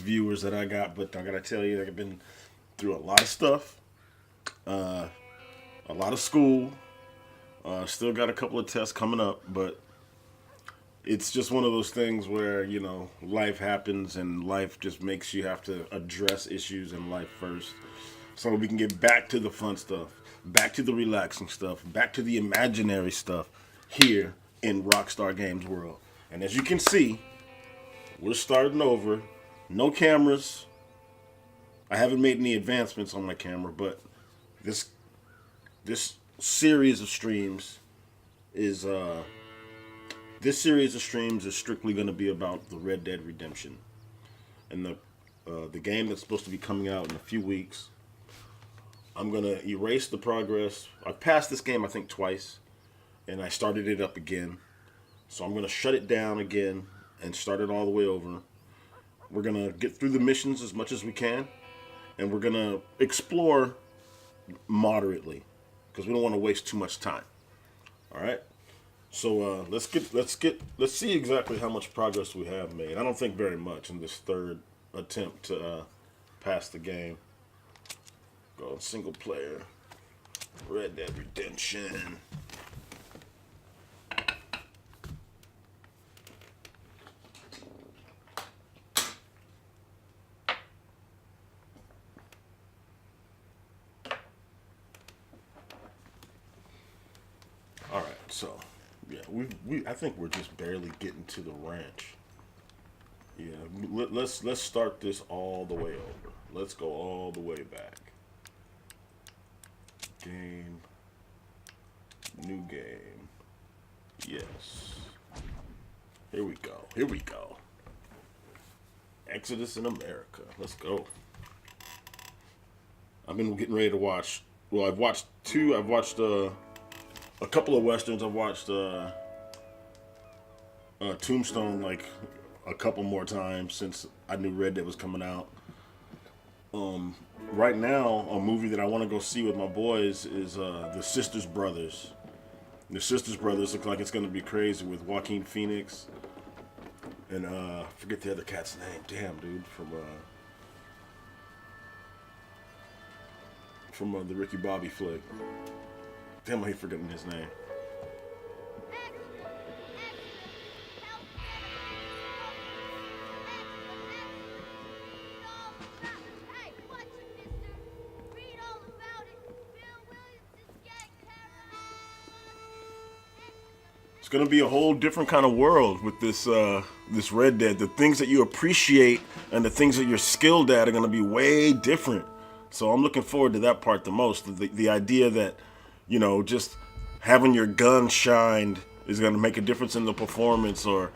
viewers that I got, but I gotta tell you, I've been through a lot of stuff, a lot of school. Still got a couple of tests coming up, but it's just one of those things where life happens and life just makes you have to address issues in life first, so we can get back to the fun stuff, back to the relaxing stuff, back to the imaginary stuff here in Rockstar Games world. And as you can see, we're starting over. No cameras. I haven't made any advancements on my camera, but this this series of streams is strictly going to be about the Red Dead Redemption and the game that's supposed to be coming out in a few weeks. I'm going to erase the progress. I've passed this game I think twice, and I started it up again. So I'm going to shut it down again and start it all the way over. We're going to get through the missions as much as we can, and we're going to explore moderately because we don't want to waste too much time. All right? So let's see exactly how much progress we have made. I don't think very much in this third attempt to pass the game. Go single player, Red Dead Redemption. All right, so yeah, I think we're just barely getting to the ranch. Yeah, let's start this all the way over. Let's go all the way back. Game, new game. Yes. Here we go. Here we go. Exodus in America. Let's go. I've been getting ready to watch. Well, I've watched two. I've watched a couple of westerns. I've watched Tombstone like a couple more times since I knew Red Dead was coming out. Right now, a movie that I want to go see with my boys is The Sisters Brothers. The Sisters Brothers look like it's going to be crazy with Joaquin Phoenix and forget the other cat's name. Damn, dude, from the Ricky Bobby flick. Damn, I hate forgetting his name. It's gonna be a whole different kind of world with this Red Dead. The things that you appreciate and the things that you're skilled at are gonna be way different. So I'm looking forward to that part the most. The idea that just having your gun shined is gonna make a difference in the performance, or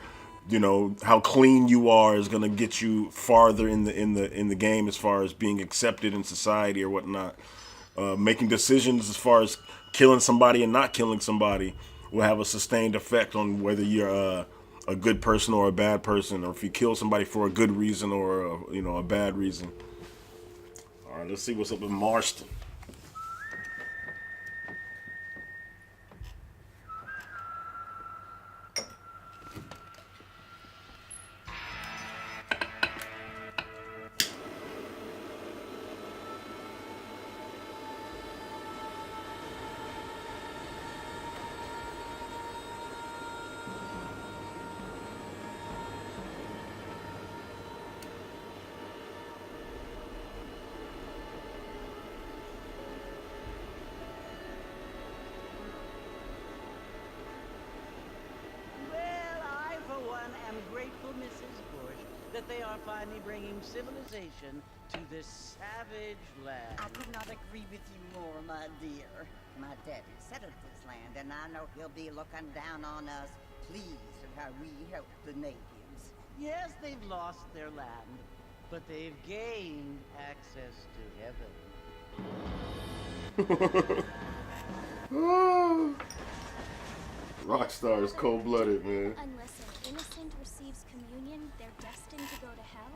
how clean you are is gonna get you farther in the game as far as being accepted in society or whatnot. Making decisions as far as killing somebody and not killing somebody will have a sustained effect on whether you're a good person or a bad person, or if you kill somebody for a good reason or a bad reason. All right, let's see what's up in Marston. That they are finally bringing civilization to this savage land. I could not agree with you more, my dear. My daddy settled this land, and I know he'll be looking down on us, pleased at how we help the natives. Yes, they've lost their land, but they've gained access to heaven. Rockstar is cold-blooded, man. Unless an innocent receives communion, they're destined to go to hell?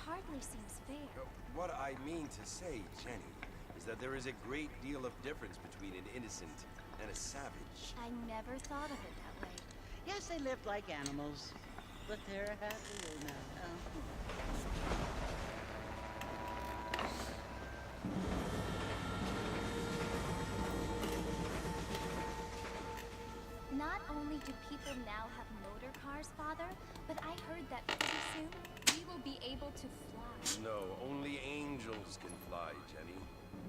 Hardly seems fair. What I mean to say, Jenny, is that there is a great deal of difference between an innocent and a savage. I never thought of it that way. Yes, they lived like animals, but they're happier now. only do people now have motor cars, Father, but I heard that pretty soon we will be able to fly. No, only angels can fly, Jenny.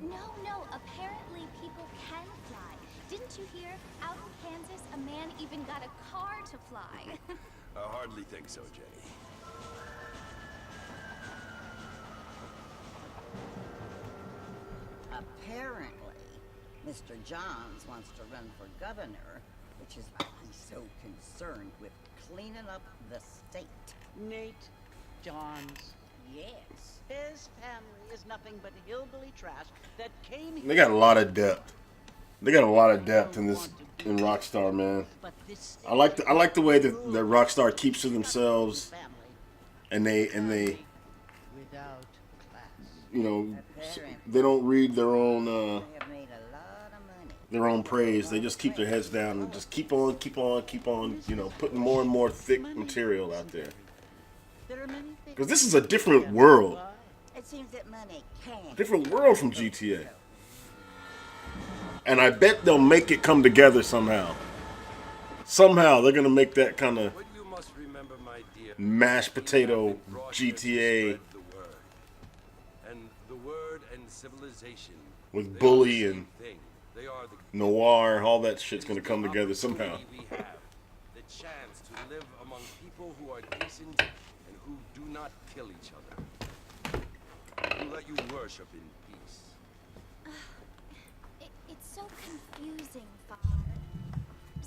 No, apparently people can fly. Didn't you hear? Out in Kansas, a man even got a car to fly. I hardly think so, Jenny. Apparently, Mr. Johns wants to run for governor, which is why he's so concerned with cleaning up the state. Nate Johns. Yes. His family is nothing but hillbilly trash that came here. They got a lot of depth. They got a lot of depth in this in Rockstar, man. But this I like the way that Rockstar keeps to themselves, and they without class. you know, they don't read their own They have made a lot of money. praise. They just keep their heads down and just keep on, you know, putting more and more thick material out there. There are many Because this is a different world. It seems that money can. Different world from GTA. And I bet they'll make it come together somehow. Somehow they're gonna make that kind of What you must remember, my dear, mashed potato brought here to GTA spread the word. And the word and civilization, with they Bully are the and same thing. They are the Noir. All that shit's gonna come together somehow. opportunity we have, the chance to live among people who are decent and who do not kill each other. Who let you worship in peace. It's so confusing, Father.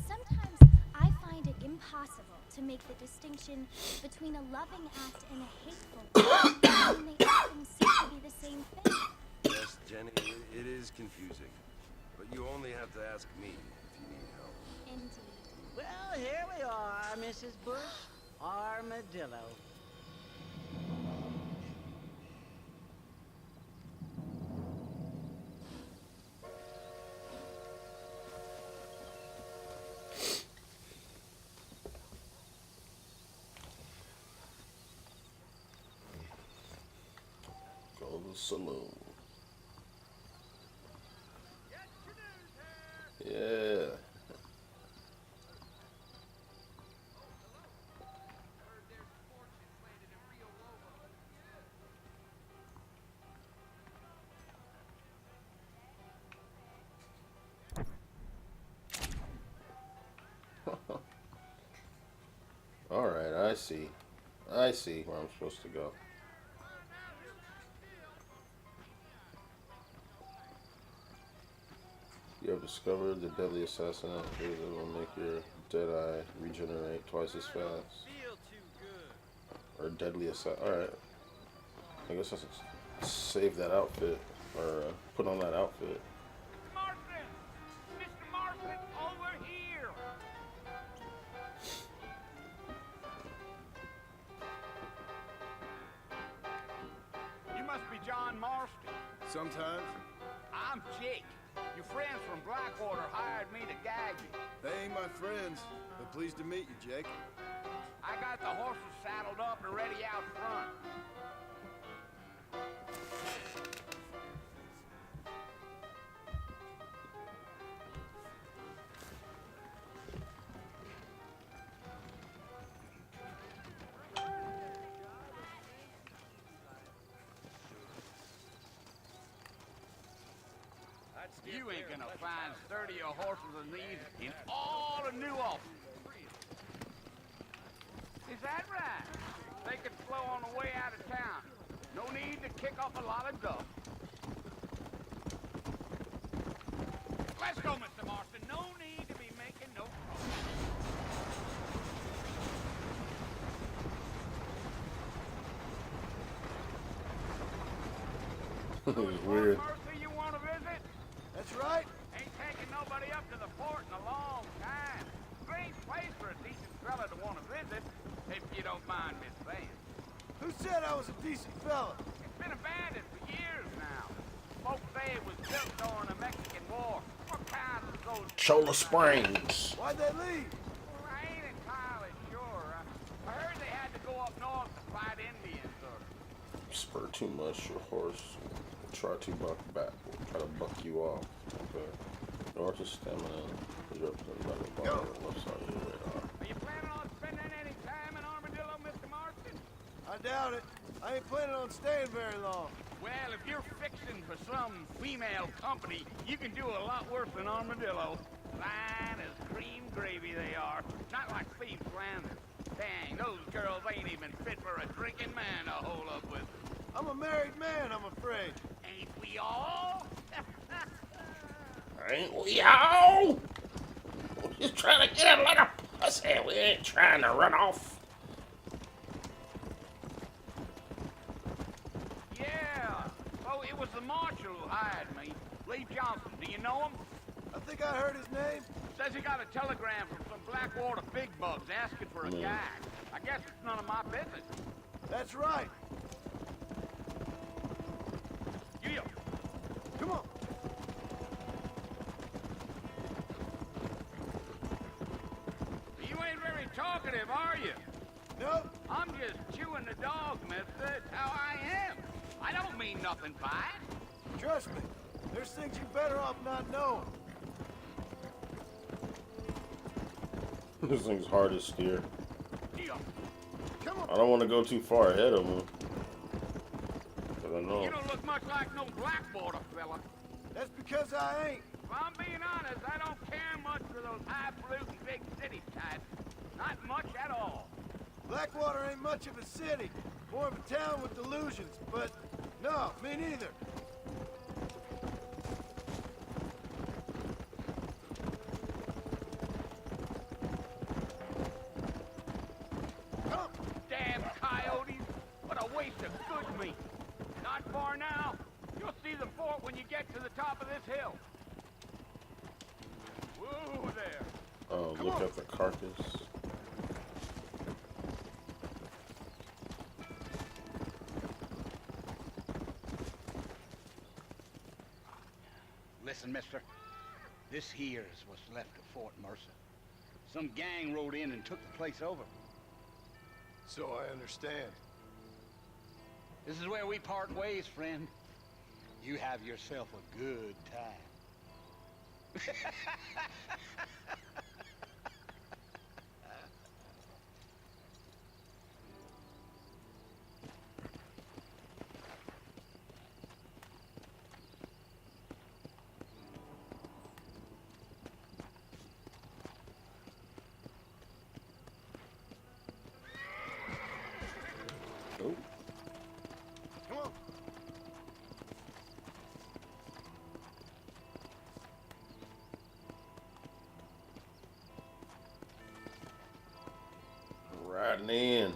Sometimes I find it impossible to make the distinction between a loving act and a hateful one, when they often seem to be the same thing. Yes, Jenny, it is confusing. But you only have to ask me if you need help. Indeed. Well, here we are, Mrs. Bush. Armadillo. Go to the saloon. Yeah. All right, I see. I see where I'm supposed to go. You have discovered the deadly assassin that will make your dead eye regenerate twice as fast. Or deadly assassin. Alright. I guess I should save that outfit. Or put on that outfit. Marston! Mr. Marston, over here! You must be John Marston. Sometimes. I'm Jake. Your friends from Blackwater hired me to gag you. They ain't my friends, but pleased to meet you, Jake. I got the horses saddled up and ready out front. You ain't gonna find sturdier horses than these in all of New Ulster. Is that right? They can flow on the way out of town. No need to kick off a lot of dust. Let's go, Mr. Marston. No need to be making no It was weird. Mercy, you want to visit? That's right. Ain't taking nobody up to the fort in a long time. Great place for a decent fella to want to visit, if you don't mind Miss Van. Who said I was a decent fella? It's been abandoned for years now. Folks say it was built during the Mexican War. What kind of those? Chola Springs. Why'd they leave? Well, I ain't entirely sure. I heard they had to go up north to fight Indians or... Spur too much, your horse will try to buck you off. Okay. Restores his stamina. Is represented by the bar on the left side of the radar. Are you planning on spending any time in Armadillo, Mr. Marston? I doubt it. I ain't planning on staying very long. Well, if you're fixing for some female company, you can do a lot worse than Armadillo. Fine as cream gravy they are. Not like Thieves Landing. Dang, those girls ain't even fit for a drinking man to hold up with. I'm a married man, I'm afraid. Ain't we all? Ain't we all? We're just trying to get a little pussy. We ain't trying to run off. Yeah. Oh, it was the marshal who hired me. Lee Johnson. Do you know him? I think I heard his name. Says he got a telegram from some Blackwater big bugs asking for a guy. I guess it's none of my business. That's right. You. Come on. You ain't very talkative, are you? Nope. I'm just chewing the dog, mister. It's how I am. I don't mean nothing by it. Trust me. There's things you better off not knowing. This thing's hard to steer. You. Come on. I don't want to go too far ahead of him. Cause I know. You don't look much like no Blackwater fella. That's because I ain't. If I'm being honest, I don't care much for those highfalutin big city types. Not much at all. Blackwater ain't much of a city. More of a town with delusions. But, no, me neither. Come. Damn coyotes! What a waste of good meat. Not far now. You'll see the fort when you get to the top of this hill. Whoa there. Oh, look at the carcass. Listen, mister. This here's what's left of Fort Mercer. Some gang rode in and took the place over. So I understand. This is where we part ways, friend. You have yourself a good time. Oh, Come on. riding in.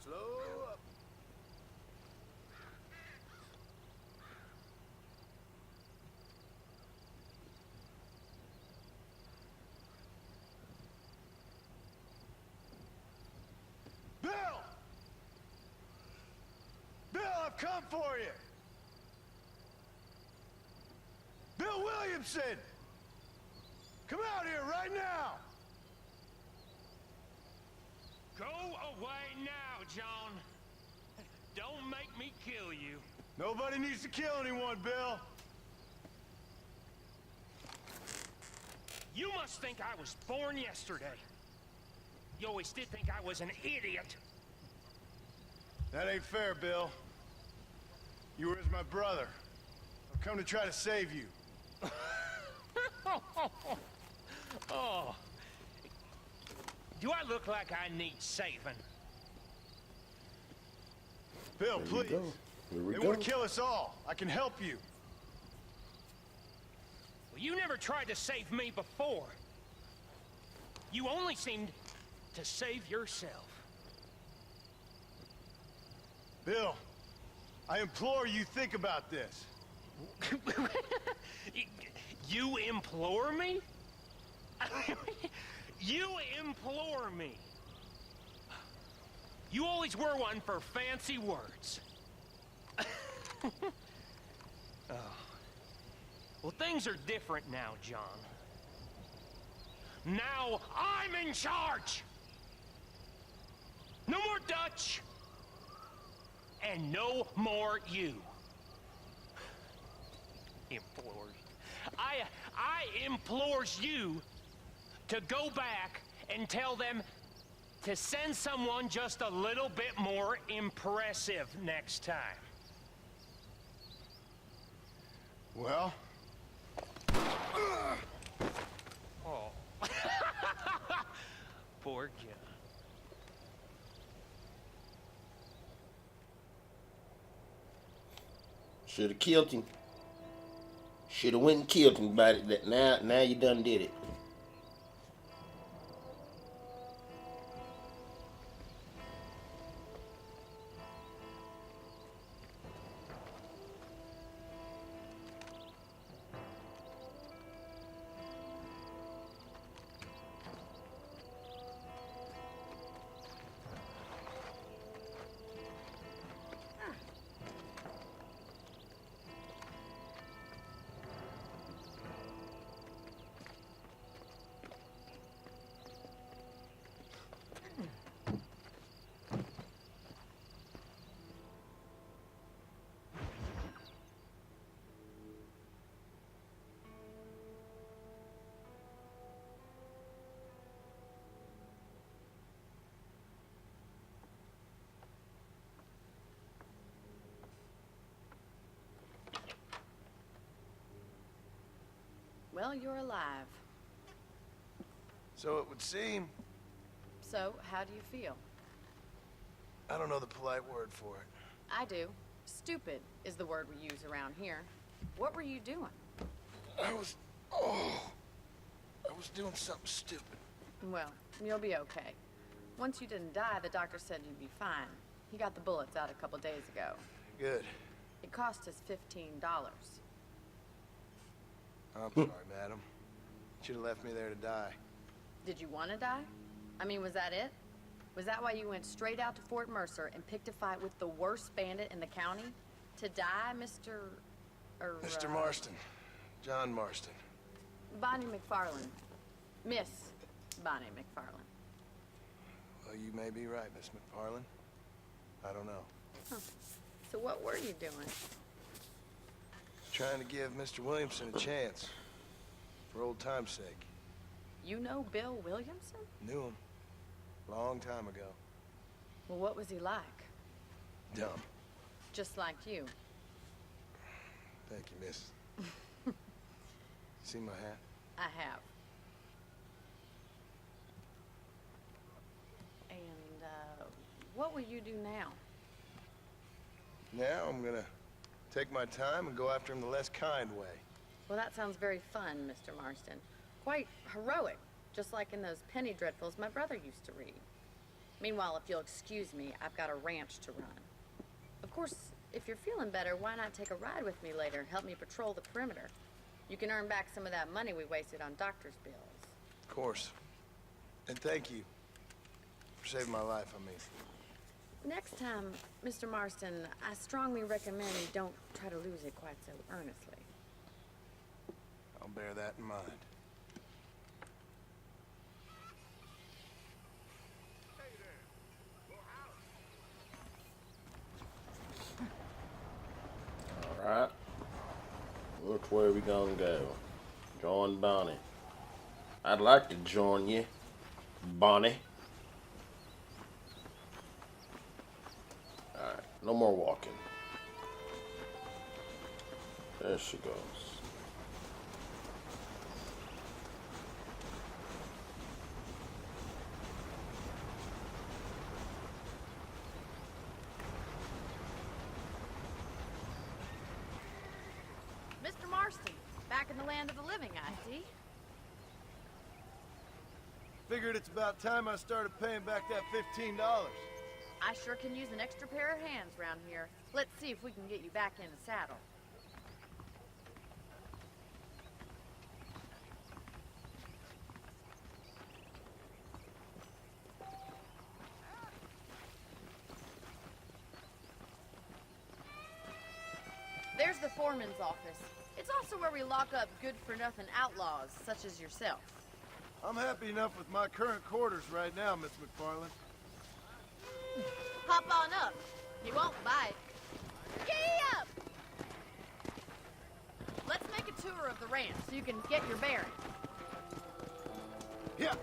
Slow up. Bill! Bill, I've come for you! Bill Williamson! Come out here right now! Go away now, John. Don't make me kill you. Nobody needs to kill anyone, Bill. You must think I was born yesterday. You always did think I was an idiot. That ain't fair, Bill. You were as my brother. I've come to try to save you. Oh. Do I look like I need saving? Bill, There we please. go. Here we They go. want to kill us all. I can help you. Well, you never tried to save me before. You only seemed to save yourself. Bill, I implore you think about this. You implore me? You implore me. You always were one for fancy words. Oh. Well, things are different now, John. Now I'm in charge! No more Dutch! and no more you. Implores. I implores you to go back and tell them to send someone just a little bit more impressive next time. Well? Oh. Poor John. Should have killed him. Should have went and killed him, but now you done did it. Well, you're alive. So it would seem. So, how do you feel? I don't know the polite word for it. I do. Stupid is the word we use around here. What were you doing? I was doing something stupid. Well, you'll be okay. Once you didn't die, the doctor said you'd be fine. He got the bullets out a couple days ago. Good. It cost us $15. I'm sorry, madam. Should have left me there to die. Did you want to die? I mean, was that it? Was that why you went straight out to Fort Mercer and picked a fight with the worst bandit in the county? To die, Mr. Mr. Marston. John Marston. Bonnie McFarland. Miss Bonnie McFarland. Well, you may be right, Miss McFarland. I don't know. Huh. So what were you doing? Trying to give Mr. Williamson a chance. For old time's sake. You know Bill Williamson? Knew him. Long time ago. Well, what was he like? Dumb. Just like you. Thank you, miss. See my hat? I have. And, what will you do now? Now I'm gonna take my time and go after him the less kind way. Well, that sounds very fun, Mr. Marston. Quite heroic, just like in those penny dreadfuls my brother used to read. Meanwhile, if you'll excuse me, I've got a ranch to run. Of course, if you're feeling better, why not take a ride with me later? Help me patrol the perimeter. You can earn back some of that money we wasted on doctor's bills. Of course. And thank you for saving my life, I mean. Next time, Mr. Marston, I strongly recommend you don't try to lose it quite so earnestly. I'll bear that in mind. Alright. Which way are we gonna go? Join Bonnie. I'd like to join you, Bonnie. Alright, no more walking. There she goes. Mr. Marston, back in the land of the living, I see. Figured it's about time I started paying back that $15. I sure can use an extra pair of hands around here. Let's see if we can get you back in the saddle. There's the foreman's office. It's also where we lock up good-for-nothing outlaws, such as yourself. I'm happy enough with my current quarters right now, Miss McFarland. Hop on up. He won't bite. Giddy up! Let's make a tour of the ranch so you can get your bearings. Yeah.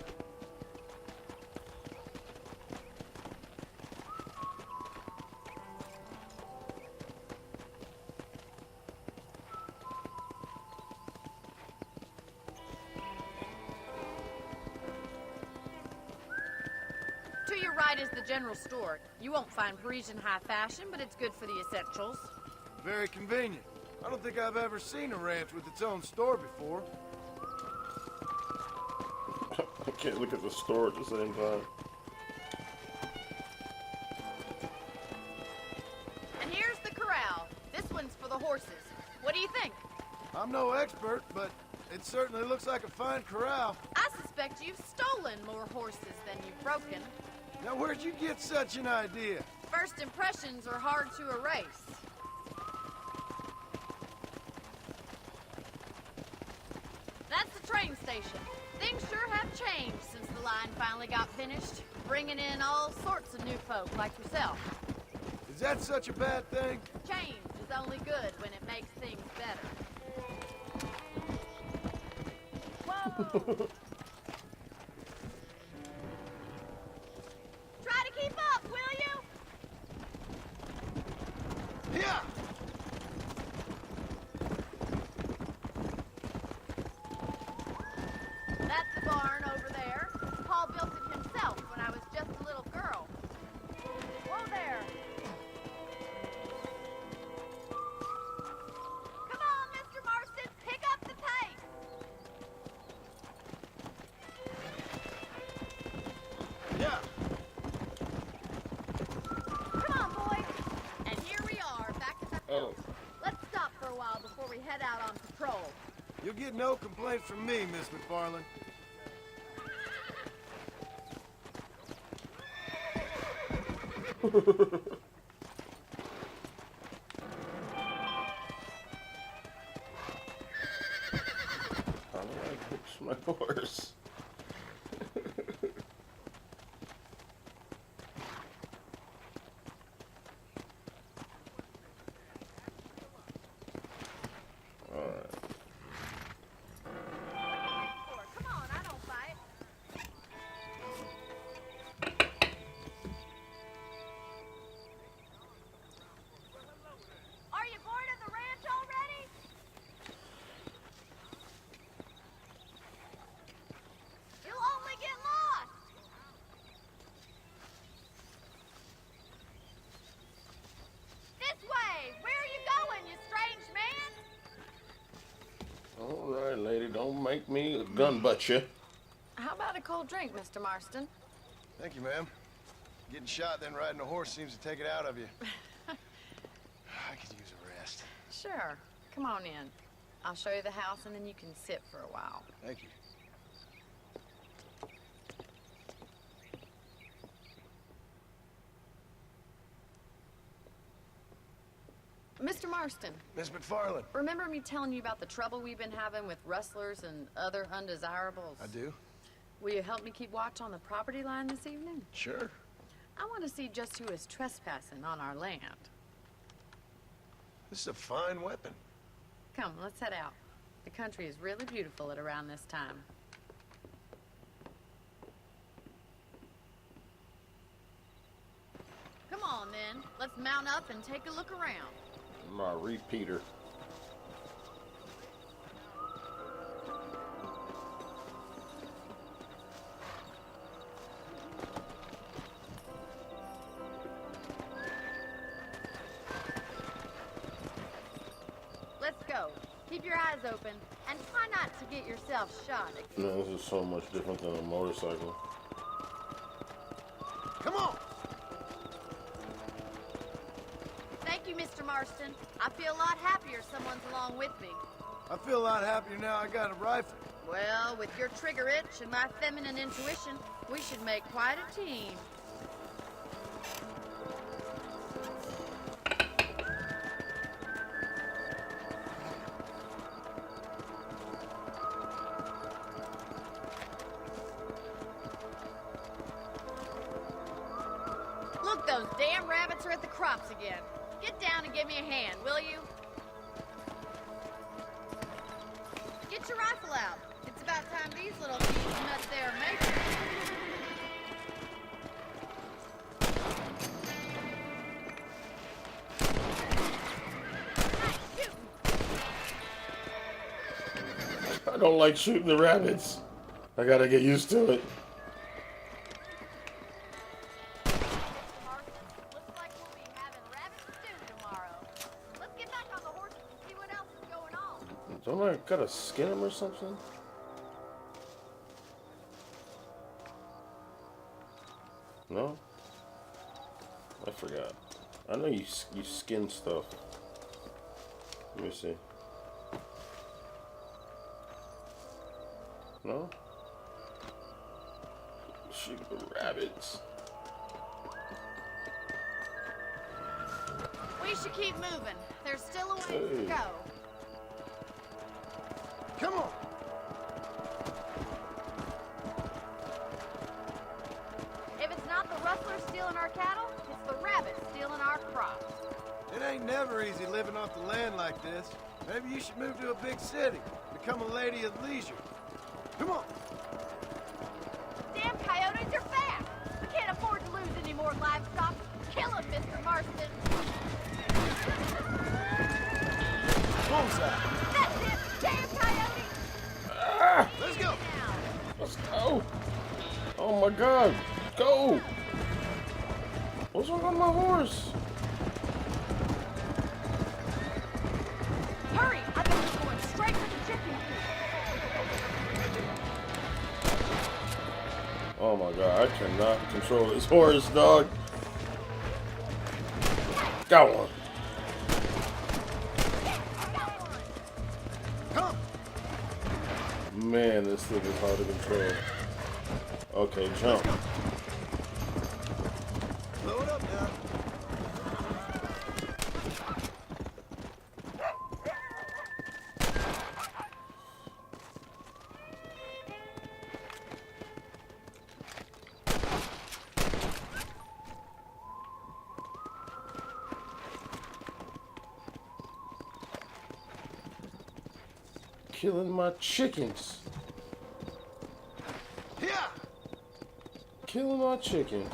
To your right is the general store. You won't find Parisian high fashion, but it's good for the essentials. Very convenient. I don't think I've ever seen a ranch with its own store before. I can't look at the store at the same time. And here's the corral. This one's for the horses. What do you think? I'm no expert, but it certainly looks like a fine corral. I suspect you've stolen more horses than you've broken. Now, where'd you get such an idea? First impressions are hard to erase. That's the train station. Things sure have changed since the line finally got finished, bringing in all sorts of new folk like yourself. Is that such a bad thing? Change is only good when it makes things better. Whoa! Try to keep up, will you? Yeah! That's the barn over there. Paul built it himself when I was just a little girl. Whoa there! Come on, Mr. Marston, pick up the pace! Yeah! Come on, boys! And here we are, back at the house. Let's stop for a while before we head out on patrol. You'll get no complaints from me, Miss McFarland. How do I push my horse? Come on, I don't fight. Are you bored of the ranch already? You'll only get lost. This way. Where are you going, you strange man? All right, lady, don't make me gun butt you. How about a cold drink, Mr. Marston? Thank you, ma'am. Getting shot, then riding a horse seems to take it out of you. I could use a rest. Sure. Come on in. I'll show you the house and then you can sit for a while. Thank you. Mr. Marston, Miss McFarland. remember me telling you about the trouble we've been having with rustlers and other undesirables? I do? Will you help me keep watch on the property line this evening? Sure. I want to see just who is trespassing on our land. This is a fine weapon. Come, let's head out. The country is really beautiful at around this time. Come on, then. Let's mount up and take a look around. My repeater. Let's go. Keep your eyes open and try not to get yourself shot again. No, this is so much different than a motorcycle. Come on! Thank you, Mr. Marston. I feel a lot happier someone's along with me. I feel a lot happier now I got a rifle. Well, with your trigger itch and my feminine intuition, we should make quite a team. Look, Look, those damn rabbits are at the crops again. Get down and give me a hand, will you? Get your rifle out. It's about time these little thieves met their maker. I don't like shooting the rabbits. I gotta get used to it. Looks like we'll be having rabbit stew tomorrow. Let's get back on the horses and see what else is going on. Don't I gotta skin them or something? No? I forgot. I know you skin stuff. Let me see. No? Shoot the rabbits. We should keep moving. There's still a ways to Hey. go. Come on. If it's not the rustlers stealing our cattle, it's the rabbits stealing our crops. It ain't never easy living off the land like this. Maybe you should move to a big city. Become a lady of leisure. Come on. Damn coyotes are back! We can't afford to lose any more livestock. Kill them, Mr. Marston. Bullseye. That's it! Damn coyotes! Ah! Let's go. Now! Let's go! Oh my god! Go! What's wrong with my horse? Hurry! I bet we're going straight to the chicken coop. Oh my god, I cannot control this horse, dog. Got one. Come. Man, this thing is hard to control. Okay, jump. Blow it up now. Killing my chickens. Yeah. Killing my chickens.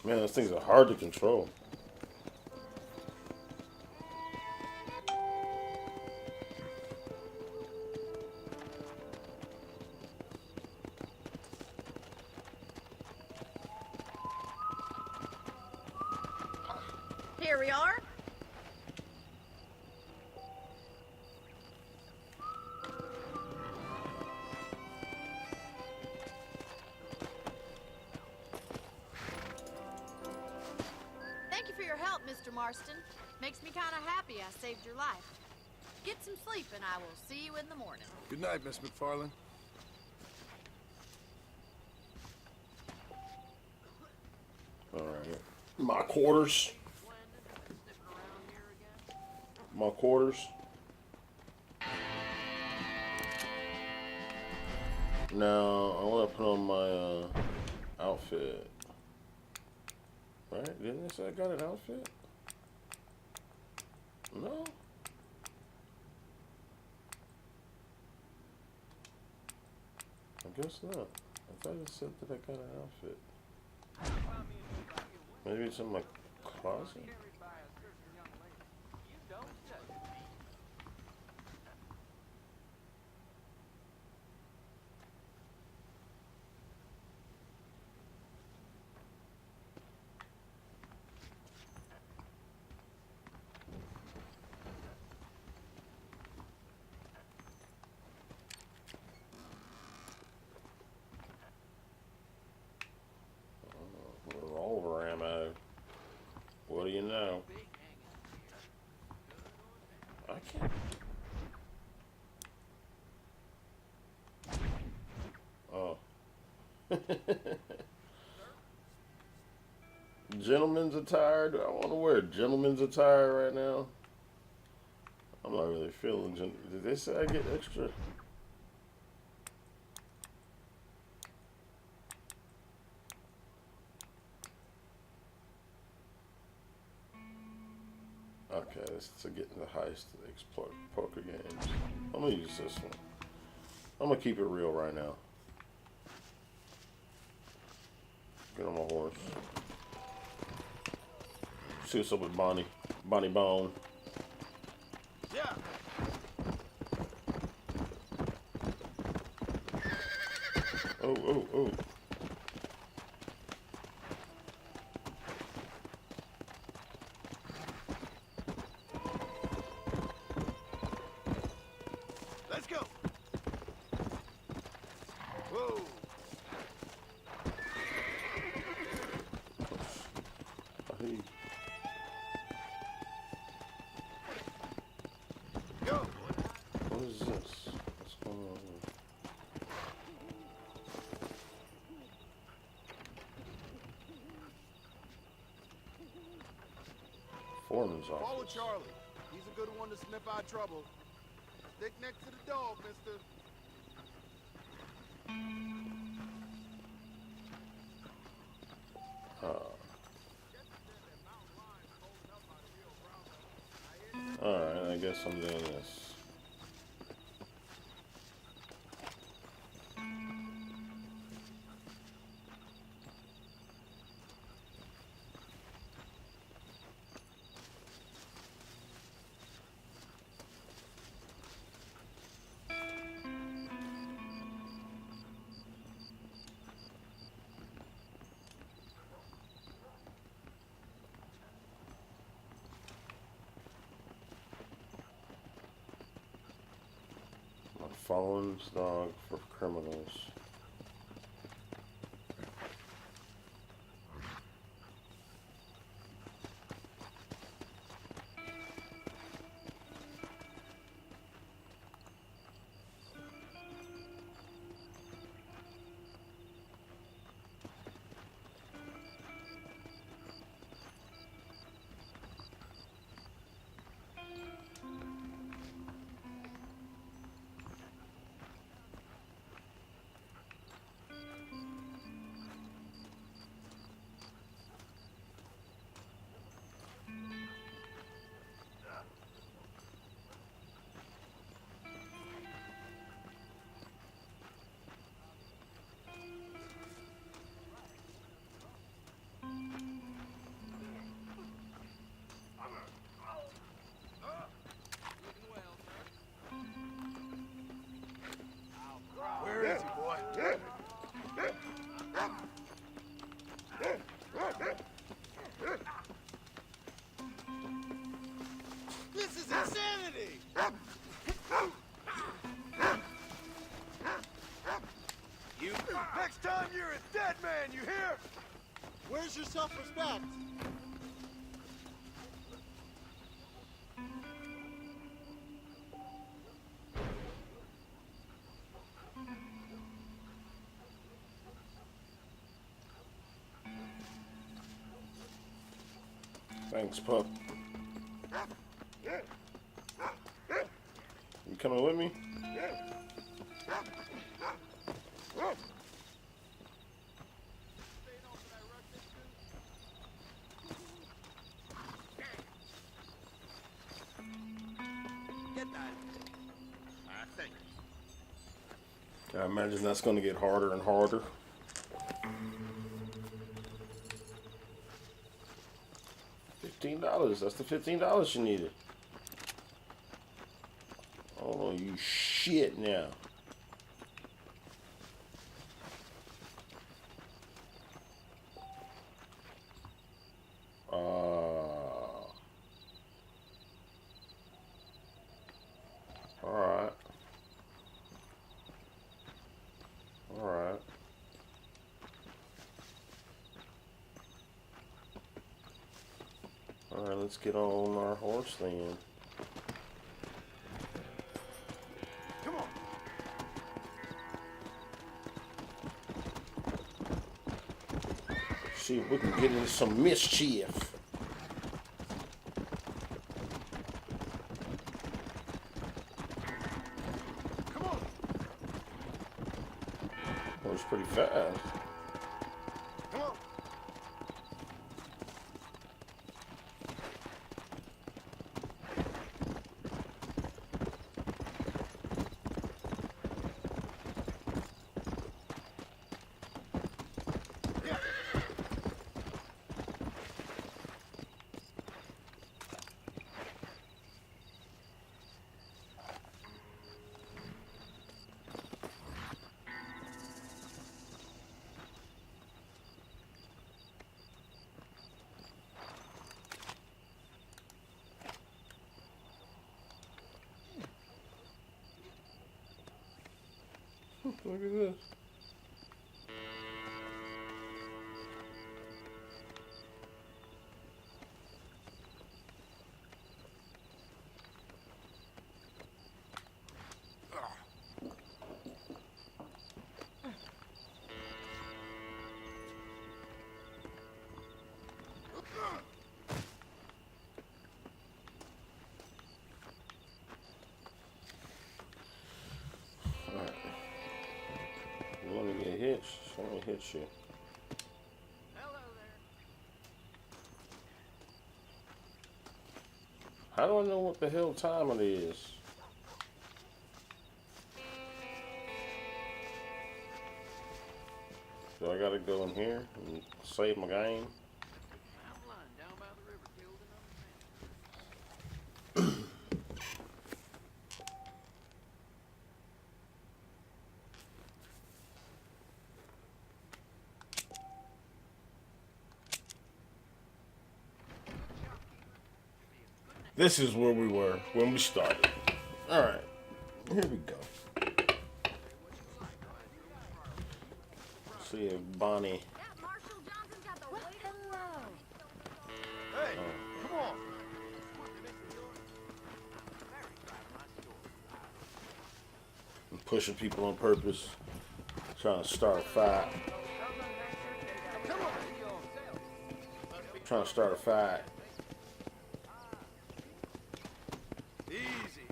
Man, those things are hard to control. Here we are. Thank you for your help, Mr. Marston. Makes me kind of happy I saved your life. Get some sleep and I will see you in the morning. Good night, Miss McFarlane. Alright. My quarters. My quarters. Now, I want to put on my outfit. Right? Didn't they say I got an outfit? No? I guess not. I thought it said that I got an outfit. Maybe it's in my closet? Revolver ammo. What do you know? Gentleman's attire. Do I want to wear gentleman's attire right now? I'm not really feeling. Did they say I get extra? Okay, this is to get in the heist explore poker games. I'm gonna use this one. I'm gonna keep it real right now. Get on my horse. See what's up with Bonnie Bone. Yeah. Oh, oh, oh. Let's go. Whoa. Hey. Go. What is this? What's going on here? Foreman's Follow office. Charlie. He's a good one to sniff out trouble. Stick next to the dog, mister. Alright, I guess I'm doing this. Following this dog for criminals. Where is he, boy? This is insanity! You. Next time you're a dead man, you hear? Where's your self-respect? Thanks, pup. You coming with me? Get that. Thank you. I imagine that's going to get harder and harder. $15. That's the $15 you needed. Oh, you shit now. Alright. Alright. Alright, let's get on our horse then. Come on. See if we can get into some mischief. Come on. That was pretty fast. Come on. Look at this. You want to get hitched? Let me hitch you. Hello there. How do I know what the hell time it is? Do I gotta go in here and save my game? I'm lying down by the river, killed another man. This is where we were when we started. Alright, here we go. See if Bonnie. Hey, come on. I'm pushing people on purpose, trying to start a fight. Trying to start a fight. Easy.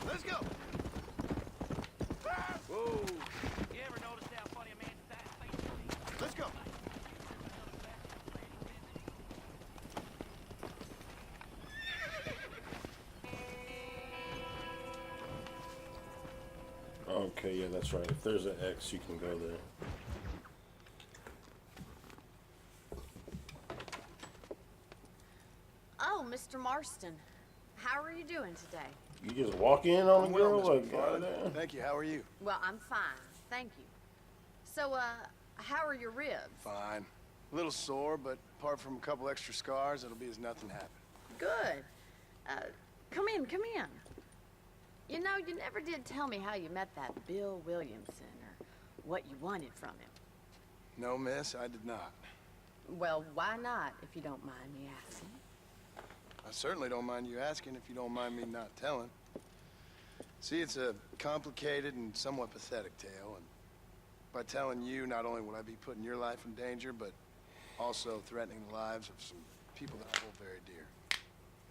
Let's go. Whoa. You ever noticed how funny a man's fat face is? Let's go. Okay, yeah, that's right. If there's an X, you can go there. Oh, Mr. Marston. How are you doing today? You just walk in on a Well, girl Mr. like Bud. goddamn. Thank you. How are you? Well, I'm fine. Thank you. So, how are your ribs? Fine. A little sore, but apart from a couple extra scars, it'll be as nothing happened. Good. Come in, come in. You know, you never did tell me how you met that Bill Williamson or what you wanted from him. No, miss, I did not. Well, why not, if you don't mind me asking? I certainly don't mind you asking if you don't mind me not telling. See, it's a complicated and somewhat pathetic tale, and by telling you, not only will I be putting your life in danger, but also threatening the lives of some people that I hold very dear.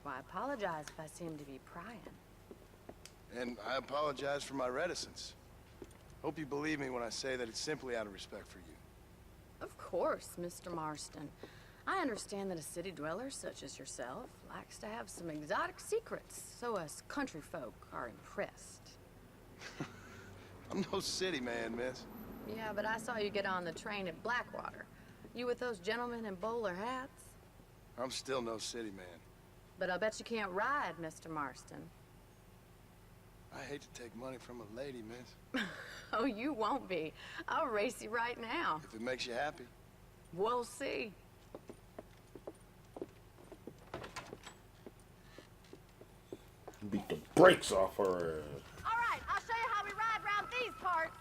Well, I apologize if I seem to be prying. And I apologize for my reticence. Hope you believe me when I say that it's simply out of respect for you. Of course, Mr. Marston. I understand that a city dweller such as yourself likes to have some exotic secrets, so us country folk are impressed. I'm no city man, miss. Yeah, but I saw you get on the train at Blackwater. You with those gentlemen in bowler hats? I'm still no city man. But I bet you can't ride, Mr. Marston. I hate to take money from a lady, miss. Oh, you won't be. I'll race you right now. If it makes you happy. We'll see. Beat the brakes off her ass. All right, I'll show you how we ride around these parts.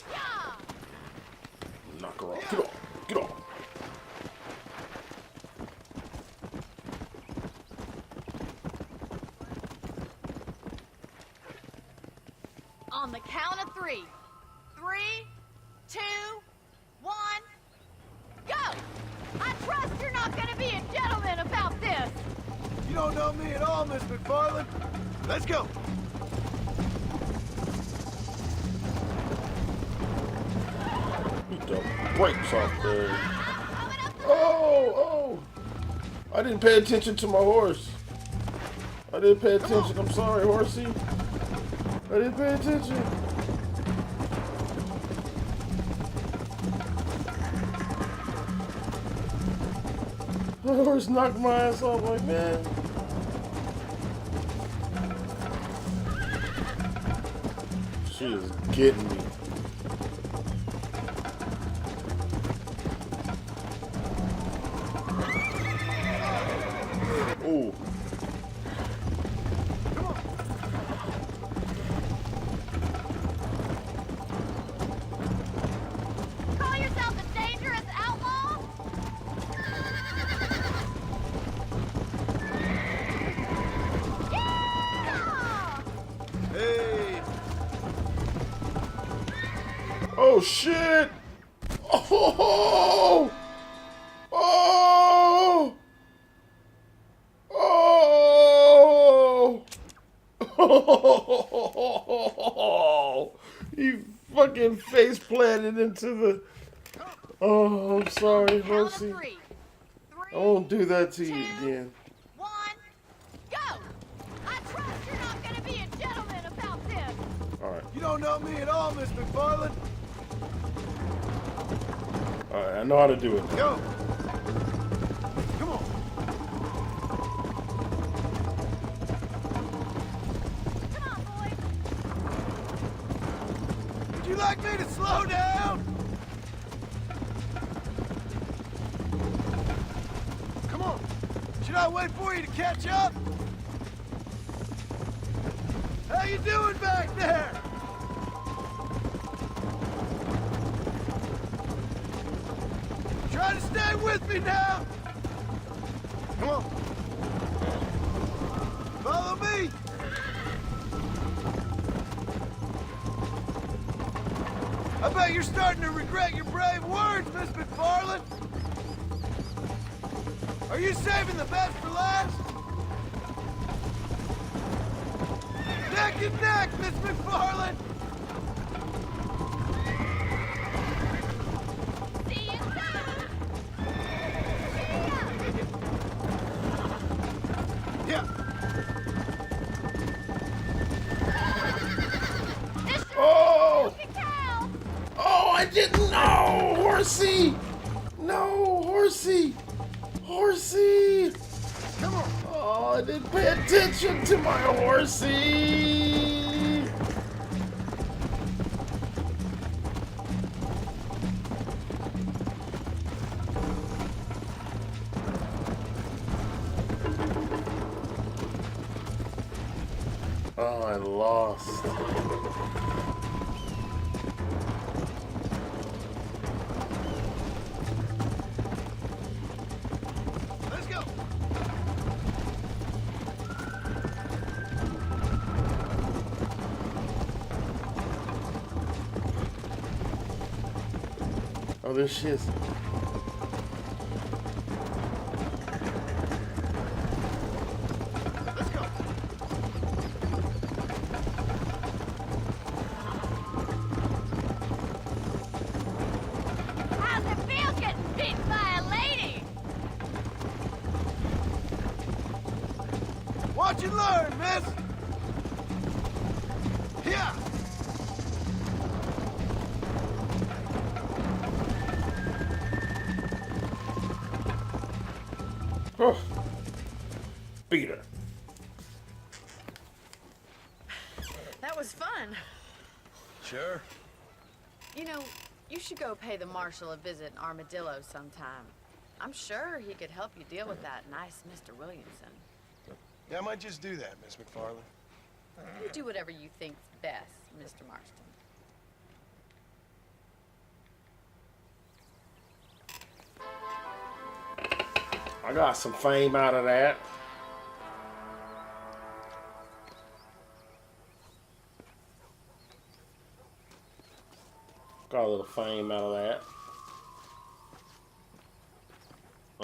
Yeah! Knock her off. Get off. Get off. You don't know me at all, Miss McFarland. Let's go. Beat the brakes off there. Oh! I didn't pay attention to my horse. I didn't pay attention. I'm sorry, horsey. I didn't pay attention. The horse knocked my ass off like, man. She is getting me. Ooh. Call yourself a dangerous outlaw? Yeah! Hey. Oh shit! Oh! Oh! Oh! Oh! He fucking face planted into the. Oh, I'm sorry, Count of horsey. three. I won't do that to you Two. again. 1, go! I trust you're not gonna be a gentleman about this. Alright. You don't know me at all, Miss McFarland. Alright, I know how to do it now. Go. Come on. Come on, boys. Would you like me to slow down? Come on. Should I wait for you to catch up? How you doing back there? Try to stay with me now. Come on. Follow me. I bet you're starting to regret your brave words, Miss McFarland. Are you saving the best for last? Neck and neck, Miss McFarland. See you soon. Yeah. Oh! See ya. Cow. Oh, I didn't know! Horsey! No, horsey! Horsey! Come on. Oh, I didn't pay attention to my horsey! Oh, I lost. Let's go. Oh, there she is. Let's go. How's it feel getting beaten by a lady? Watch and learn, miss. Yeah. Oh. Beat her. That was fun. Sure. You know, you should go pay the marshal a visit in Armadillo sometime. I'm sure he could help you deal with that nice Mr. Williamson. Yeah, I might just do that, Miss McFarland. You do whatever you think's best, Mr. Marston. I got some fame out of that. Got a little fame out of that.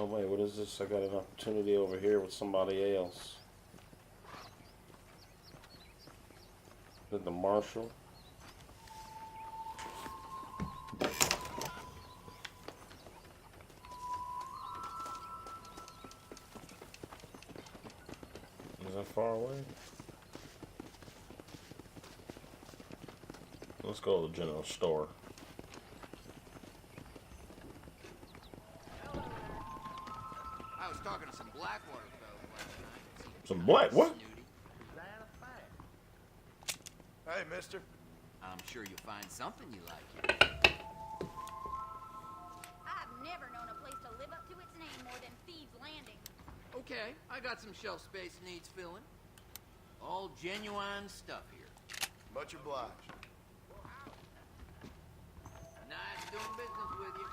Oh wait, what is this? I got an opportunity over here with somebody else. Is it the marshal? Is that far away? Let's go to the general store. I was talking to some Blackwater fellas last night. Some black what? Hey, mister. I'm sure you'll find something you like. I've never known a place to live up to its name more than Thieves' Landing. Okay, I got some shelf space needs filling. All genuine stuff here. Much obliged. Nice doing business with you.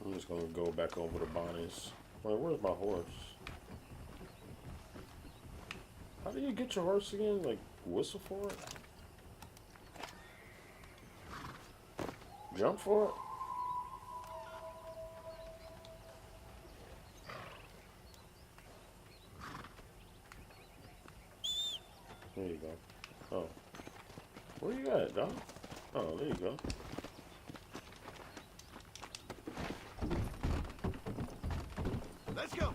I'm just gonna go back over to Bonnie's. Wait, where's my horse? How do you get your horse again? Like, whistle for it? Jump for it? There you go. Oh. Where you at, dog? Oh, there you go. Let's go.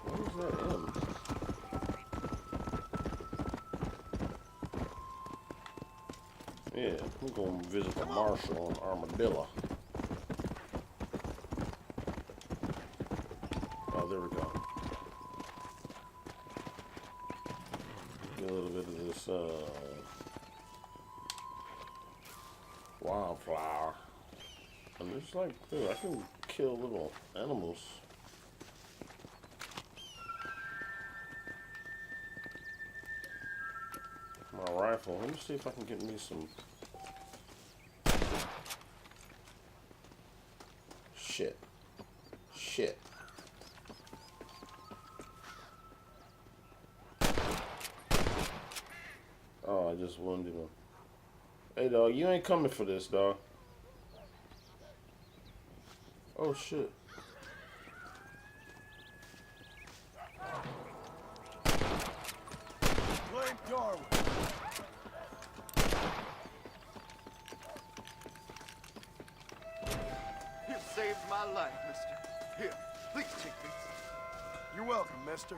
Where's that M? Yeah, we're gonna visit the marshal on Armadillo. Oh, there we go. Get a little bit of this wildflower. And it's like, dude, I can kill little animals. My rifle. Let me see if I can get me some. Shit. Shit. Oh, I just wounded him. Hey, dog, you ain't coming for this, dog. Oh, shit. Blame Darwin. You saved my life, mister. Here, please take this. You're welcome, mister.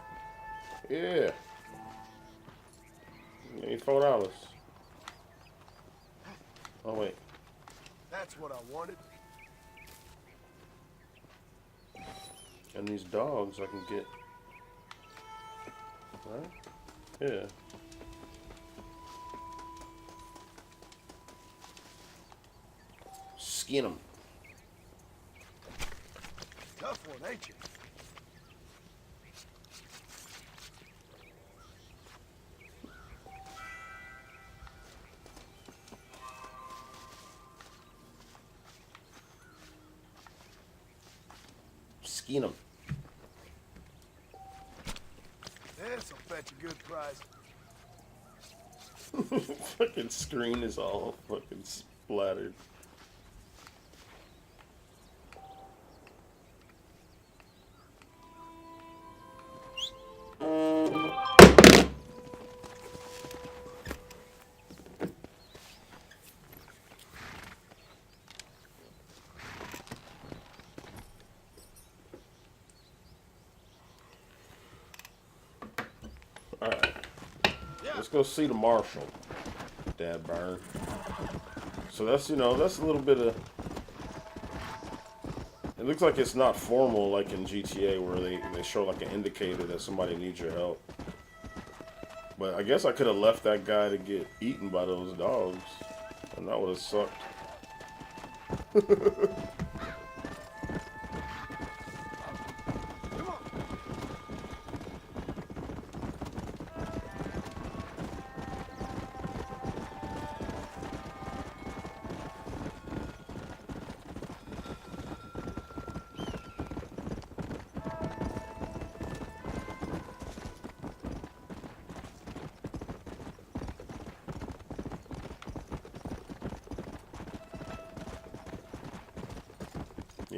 Yeah. Give me $4. Oh, wait. That's what I wanted. And these dogs I can get. Right? Yeah. Skin them. Tough one, ain't you? Skin them. This'll fetch a good price. Fucking screen is all fucking splattered. Alright. Let's go see the marshal. Dad burn. So that's, you know, that's a little bit of... It looks like it's not formal like in GTA where they show like an indicator that somebody needs your help. But I guess I could have left that guy to get eaten by those dogs. And that would have sucked.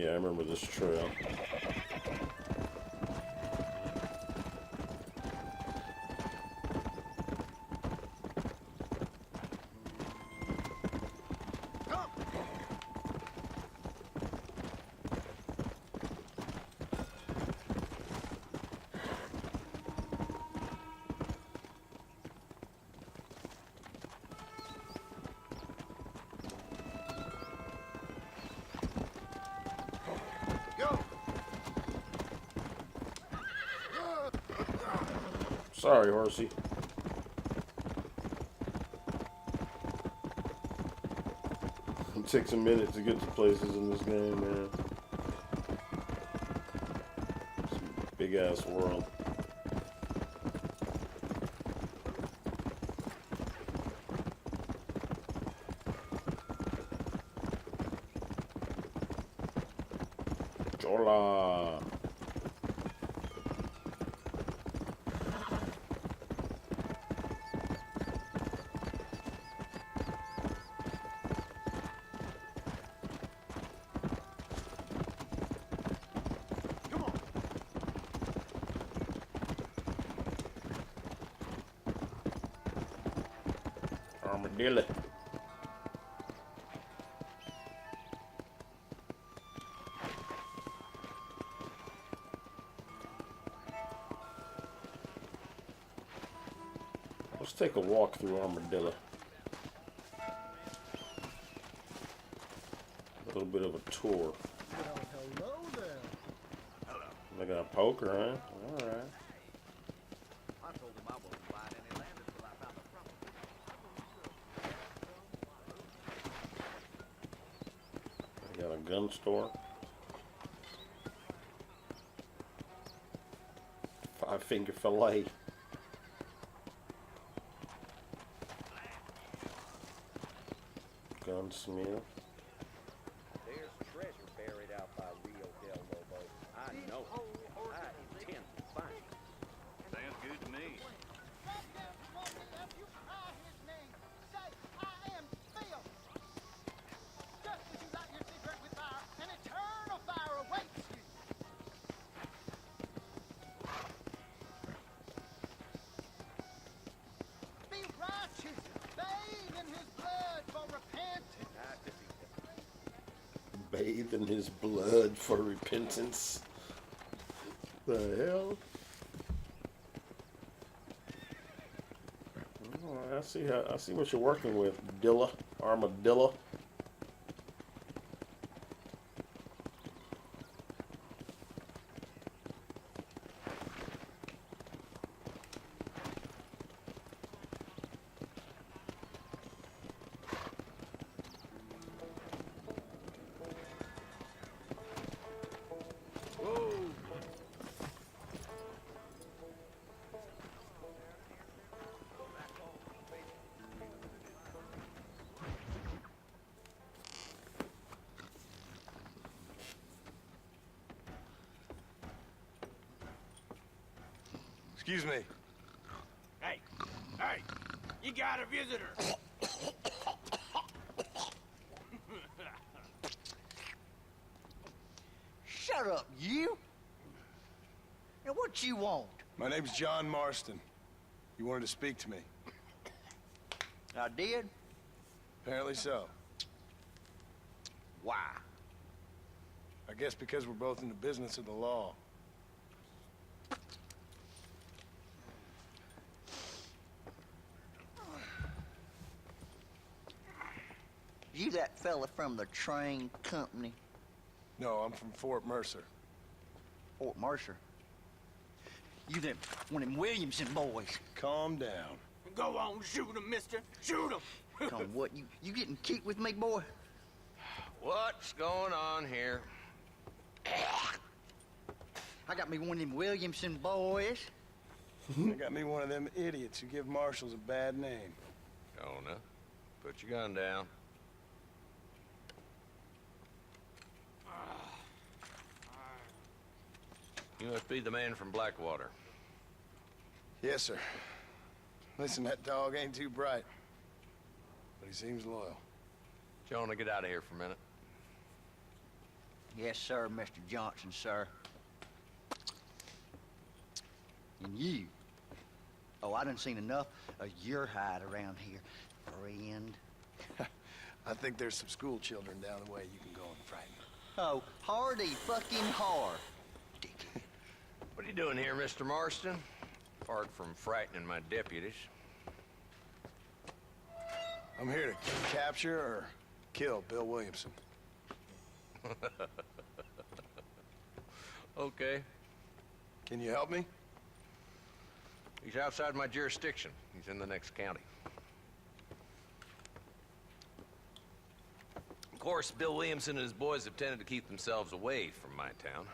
Yeah, I remember this trail. Sorry, horsey. It takes a minute to get to places in this game, man. It's a big ass world. Chola. Armadillo. Let's take a walk through Armadillo. A little bit of a tour. Hello there. They got a poker, huh? All right. I told him I wasn't buying any land until I found a property. They got a gun store. 5-finger fillet. Gunsmith. There's treasure buried out by Rio del Lobo. I know it. I intend to find it. Sounds good to me. Bathe in his blood for repentance. The hell? Oh, I see what you're working with, Dilla, Armadillo. Excuse me. Hey, hey, you got a visitor. Shut up, you! Now what you want? My name's John Marston. You wanted to speak to me. I did? Apparently so. Why? I guess because we're both in the business of the law. You that fella from the train company? No, I'm from Fort Mercer. Fort Mercer? You them, one of them Williamson boys. Calm down. Go on, shoot him, mister. Shoot him. Come, what, you getting kicked with me, boy? What's going on here? I got me one of them Williamson boys. I got me one of them idiots who give marshals a bad name. Jonah, put your gun down. You must be the man from Blackwater. Yes, sir. Listen, that dog ain't too bright, but he seems loyal. Jonah, get out of here for a minute. Yes, sir, Mr. Johnson, sir. And you. Oh, I done seen enough of your hide around here, friend. I think there's some school children down the way you can go and frighten. Oh, hardy fucking hard. What are you doing here, Mr. Marston? Apart from frightening my deputies. I'm here to capture or kill Bill Williamson. Okay. Can you help me? He's outside my jurisdiction. He's in the next county. Of course, Bill Williamson and his boys have tended to keep themselves away from my town.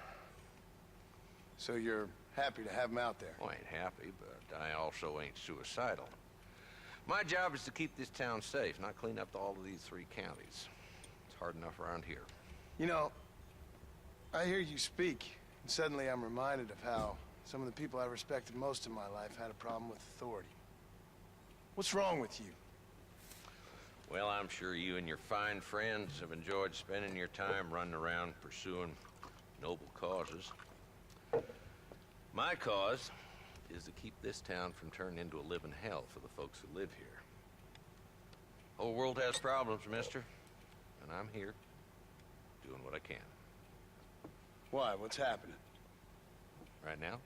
So you're happy to have him out there? Well, I ain't happy, but I also ain't suicidal. My job is to keep this town safe, not clean up all of these 3 counties. It's hard enough around here. You know, I hear you speak, and suddenly I'm reminded of how some of the people I respected most in my life had a problem with authority. What's wrong with you? Well, I'm sure you and your fine friends have enjoyed spending your time running around pursuing noble causes. My cause is to keep this town from turning into a living hell for the folks who live here. The whole world has problems, mister, and I'm here doing what I can. Why? What's happening? Right now,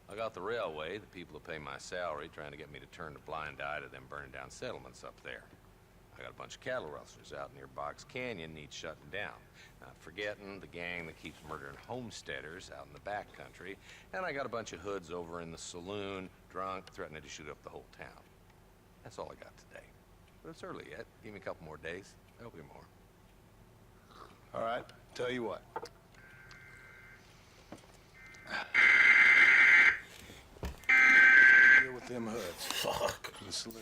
I got the railway, the people who pay my salary, trying to get me to turn a blind eye to them burning down settlements up there. I got a bunch of cattle rustlers out near Box Canyon needs shutting down. Not forgetting the gang that keeps murdering homesteaders out in the back country. And I got a bunch of hoods over in the saloon, drunk, threatening to shoot up the whole town. That's all I got today. But it's early yet. Give me a couple more days. There'll be more. All right, tell you what. Deal with them hoods. Fuck. In the saloon.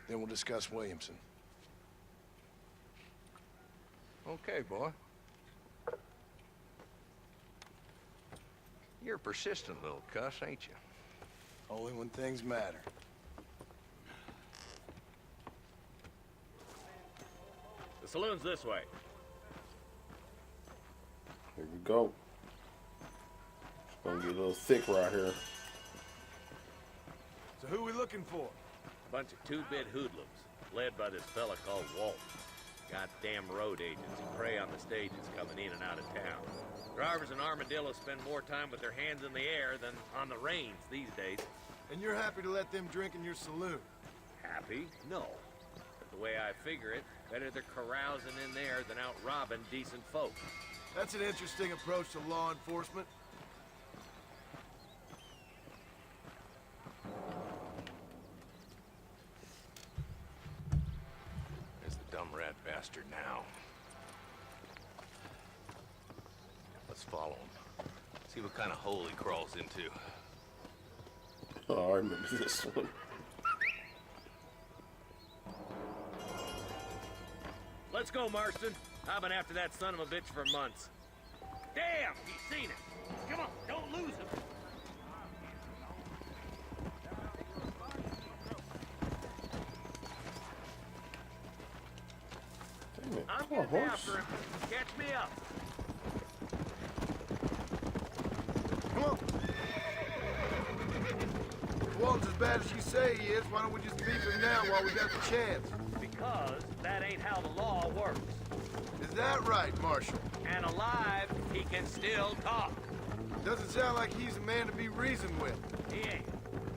Then we'll discuss Williamson. Okay, boy. You're a persistent little cuss, ain't you? Only when things matter. The saloon's this way. Here we go. It's gonna get a little thick right here. So who we looking for? A bunch of 2-bit hoodlums, led by this fella called Walt. Goddamn road agents who prey on the stages coming in and out of town. Drivers in Armadillo spend more time with their hands in the air than on the reins these days. And you're happy to let them drink in your saloon? Happy? No. But the way I figure it, better they're carousing in there than out robbing decent folk. That's an interesting approach to law enforcement. There's the dumb rat bastard now. Let's follow him. See what kind of hole he crawls into. Oh, I remember this one. Let's go, Marston. I've been after that son of a bitch for months. Damn, he's seen it. Come on, don't lose him. Damn it. I'm Come on, getting horse. after him. Catch me up. Come on. If Walton's as bad as you say he is, why don't we just beat him now while we got the chance? Because that ain't how the law works. Is that right, Marshal? And alive, he can still talk. Doesn't sound like he's a man to be reasoned with. He ain't.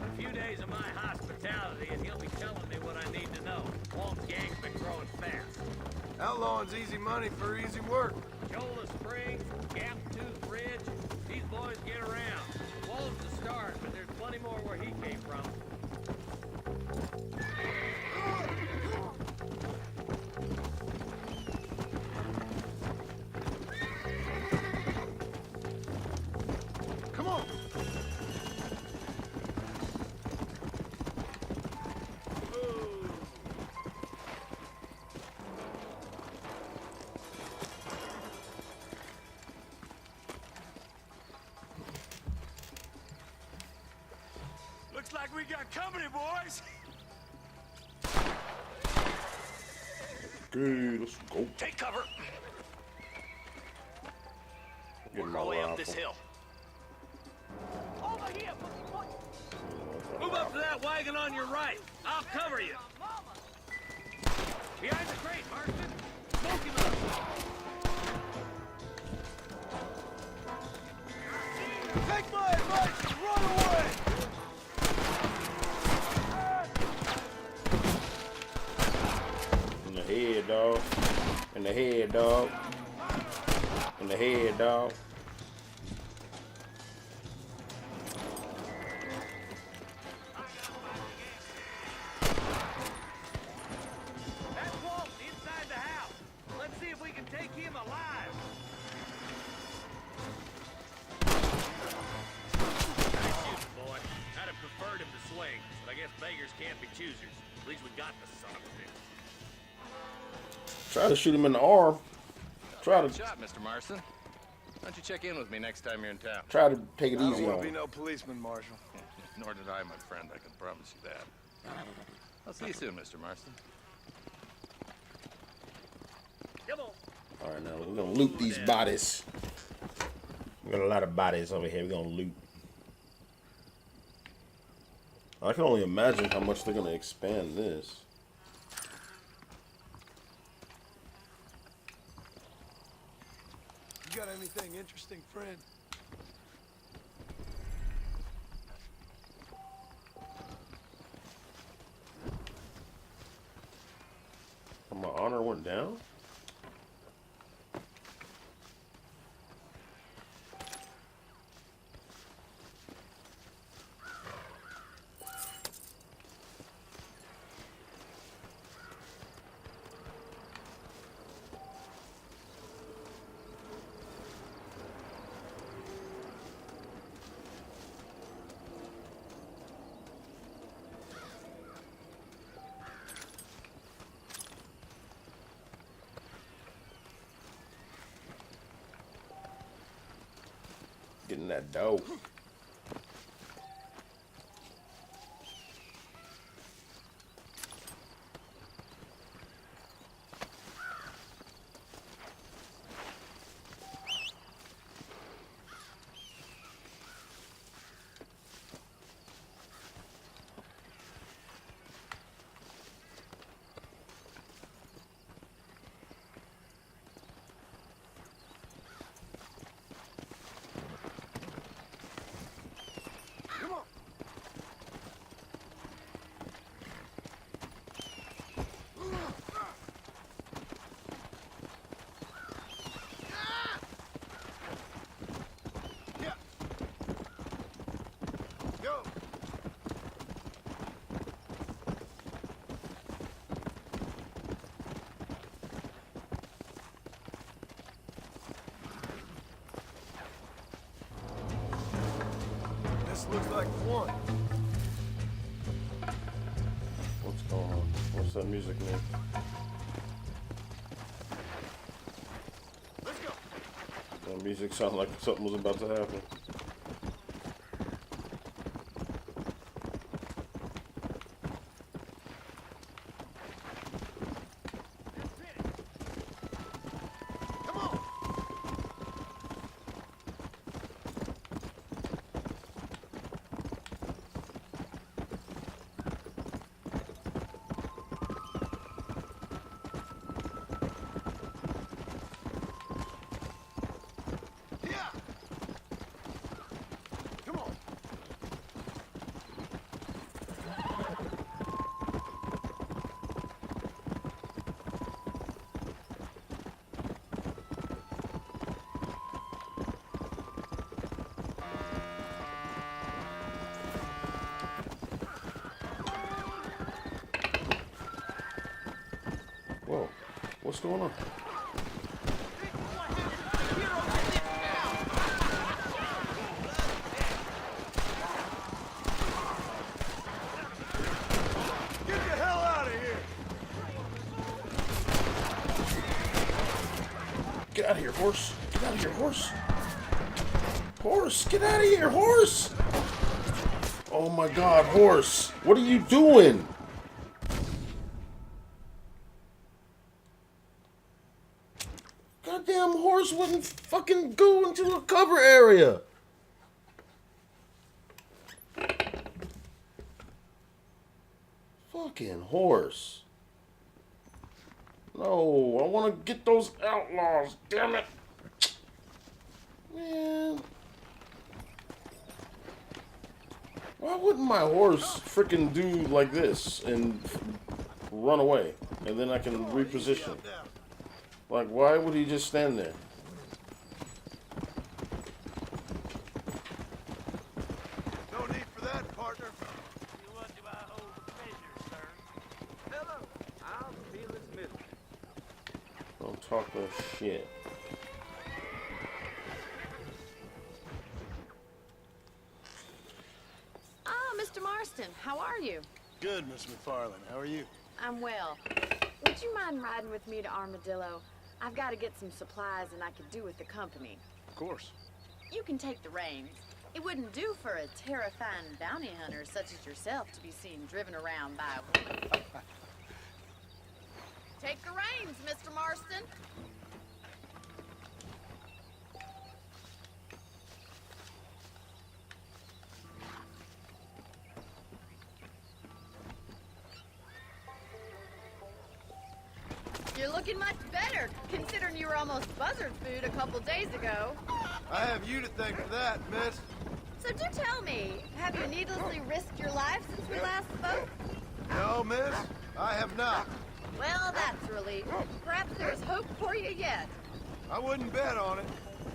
A few days of my hospitality, and he'll be telling me what I need to know. Walt's gang's been growing fast. Outlawing's easy money for easy work. Shola Springs, Gap Tooth Ridge, these boys get around. Walt's the start, but there's plenty more where he came from. Come on. Looks like we got company, boys. Okay, let's go. Take cover. Get Work my our way up rifle. this hill. Over here, boy. Move up to that wagon on your right. I'll cover you. Behind the crate, Marston. Smoke him up. Take my advice and run away! In the head, dog. In the head, dog. In the head, dog. That's Walt inside the house. Let's see if we can take him alive. Nice shooting, boy. I'd have preferred him to swing, but I guess beggars can't be choosers. At least we got the son of a bitch. Try to shoot him in the arm. Try to Good shot, Mr. Marston. Why don't you check in with me next time you're in town? try to take it I easy don't on want to be him. no policeman, Marshal. Nor did I, my friend. I can promise you that. I'll see you soon, Mr. Marston. Come on. All right, now we're gonna loot these bodies. We got a lot of bodies over here. We're gonna loot. I can only imagine how much they're gonna expand this. You got anything interesting, friend? My honor went down? Getting that dough. Go! This looks like one. What's going on? What's that music mean? Let's go. That music sounded like something was about to happen. Come on. Yeah. Come on. Whoa. What's going on? Get the hell out of here. Get out of here, horse. Get out of here, horse. Horse, get out of here, horse. Oh my God, horse. What are you doing? damn horse wouldn't fucking go into a cover area. Fucking horse. No, I want to get those outlaws, damn it. Man. Why wouldn't my horse freaking do like this and run away? And then I can reposition. Like, why would he just stand there? No need for that, partner. What do I hold the pleasure, sir? Hello, I'm Felix Middleton. Don't talk no shit. Mr. Marston, how are you? Good, Miss McFarland. How are you? I'm well. Would you mind riding with me to Armadillo? I've got to get some supplies and I could do with the company. Of course. You can take the reins. It wouldn't do for a terrifying bounty hunter such as yourself to be seen driven around by a woman. Take the reins, Mr. Marston. You're looking much better, considering you were almost buzzard food a couple days ago. I have you to thank for that, miss. So do tell me, have you needlessly risked your life since we last spoke? No, miss, I have not. Well, that's a relief. Perhaps there's hope for you yet. I wouldn't bet on it.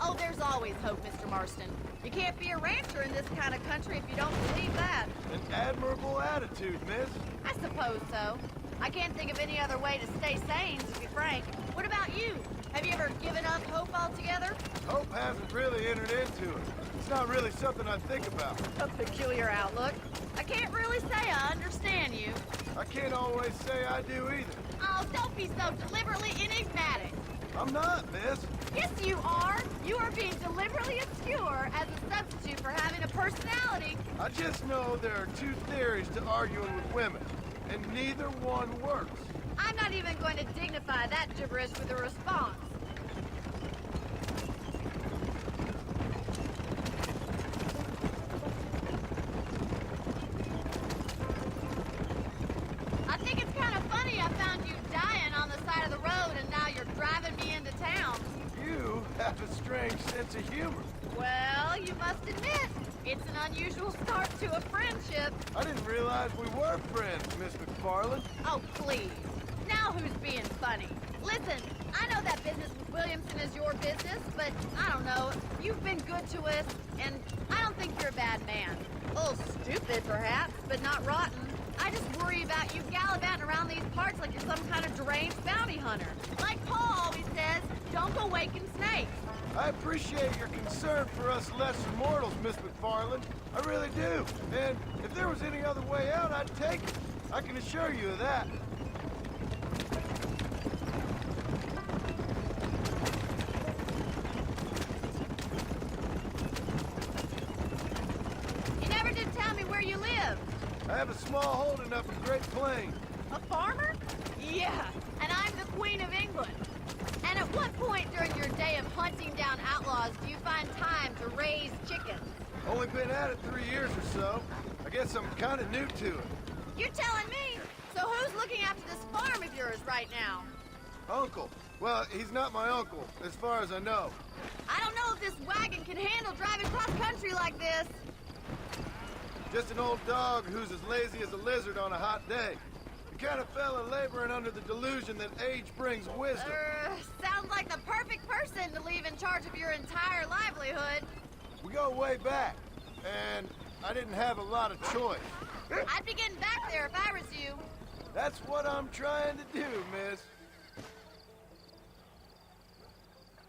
Oh, there's always hope, Mr. Marston. You can't be a rancher in this kind of country if you don't believe that. An admirable attitude, miss. I suppose so. I can't think of any other way to stay sane, to be frank. What about you? Have you ever given up hope altogether? Hope hasn't really entered into it. It's not really something I think about. A peculiar outlook. I can't really say I understand you. I can't always say I do either. Oh, don't be so deliberately enigmatic. I'm not, miss. Yes, you are. You are being deliberately obscure as a substitute for having a personality. I just know there are two theories to arguing with women, and neither one works. I'm not even going to dignify that gibberish with a response. I think it's kind of funny I found you dying on the side of the road and now you're driving me into town. You have a strange sense of humor. Well, you must admit, it's an unusual start to a friendship. I didn't realize we were friends, Miss McFarland. Oh, please. Now who's being funny? Listen, I know that business with Williamson is your business, but I don't know. You've been good to us, and I don't think you're a bad man. A little stupid, perhaps, but not rotten. I just worry about you gallivanting around these parts like you're some kind of deranged bounty hunter. Like Paul always says, don't go waking snakes. I appreciate your concern for us lesser mortals, Miss McFarland. I really do. And if there was any other way out, I'd take it. I can assure you of that. You never did tell me where you live. I have a small holding up in Great Plains. A farmer? Yeah, and I'm the Queen of England. And at what point during your day of hunting down outlaws do you find time to raise chickens? Only been at it 3 years or so. I guess I'm kind of new to it. You're telling me? So who's looking after this farm of yours right now? Uncle. Well, he's not my uncle, as far as I know. I don't know if this wagon can handle driving cross country like this. Just an old dog who's as lazy as a lizard on a hot day. The kind of fella laboring under the delusion that age brings wisdom. Sounds like the perfect person to leave in charge of your entire livelihood. We go way back, and I didn't have a lot of choice. I'd be getting back there if I was you. That's what I'm trying to do, miss.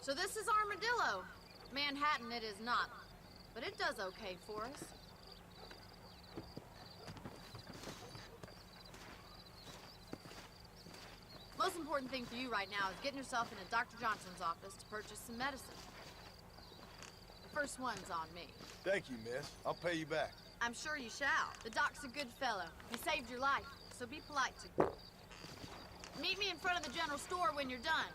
So this is Armadillo. Manhattan it is not, but it does okay for us. Most important thing for you right now is getting yourself into Dr. Johnson's office to purchase some medicine. The first one's on me. Thank you, miss. I'll pay you back. I'm sure you shall. The doc's a good fellow. He saved your life, so be polite to him. Meet me in front of the general store when you're done.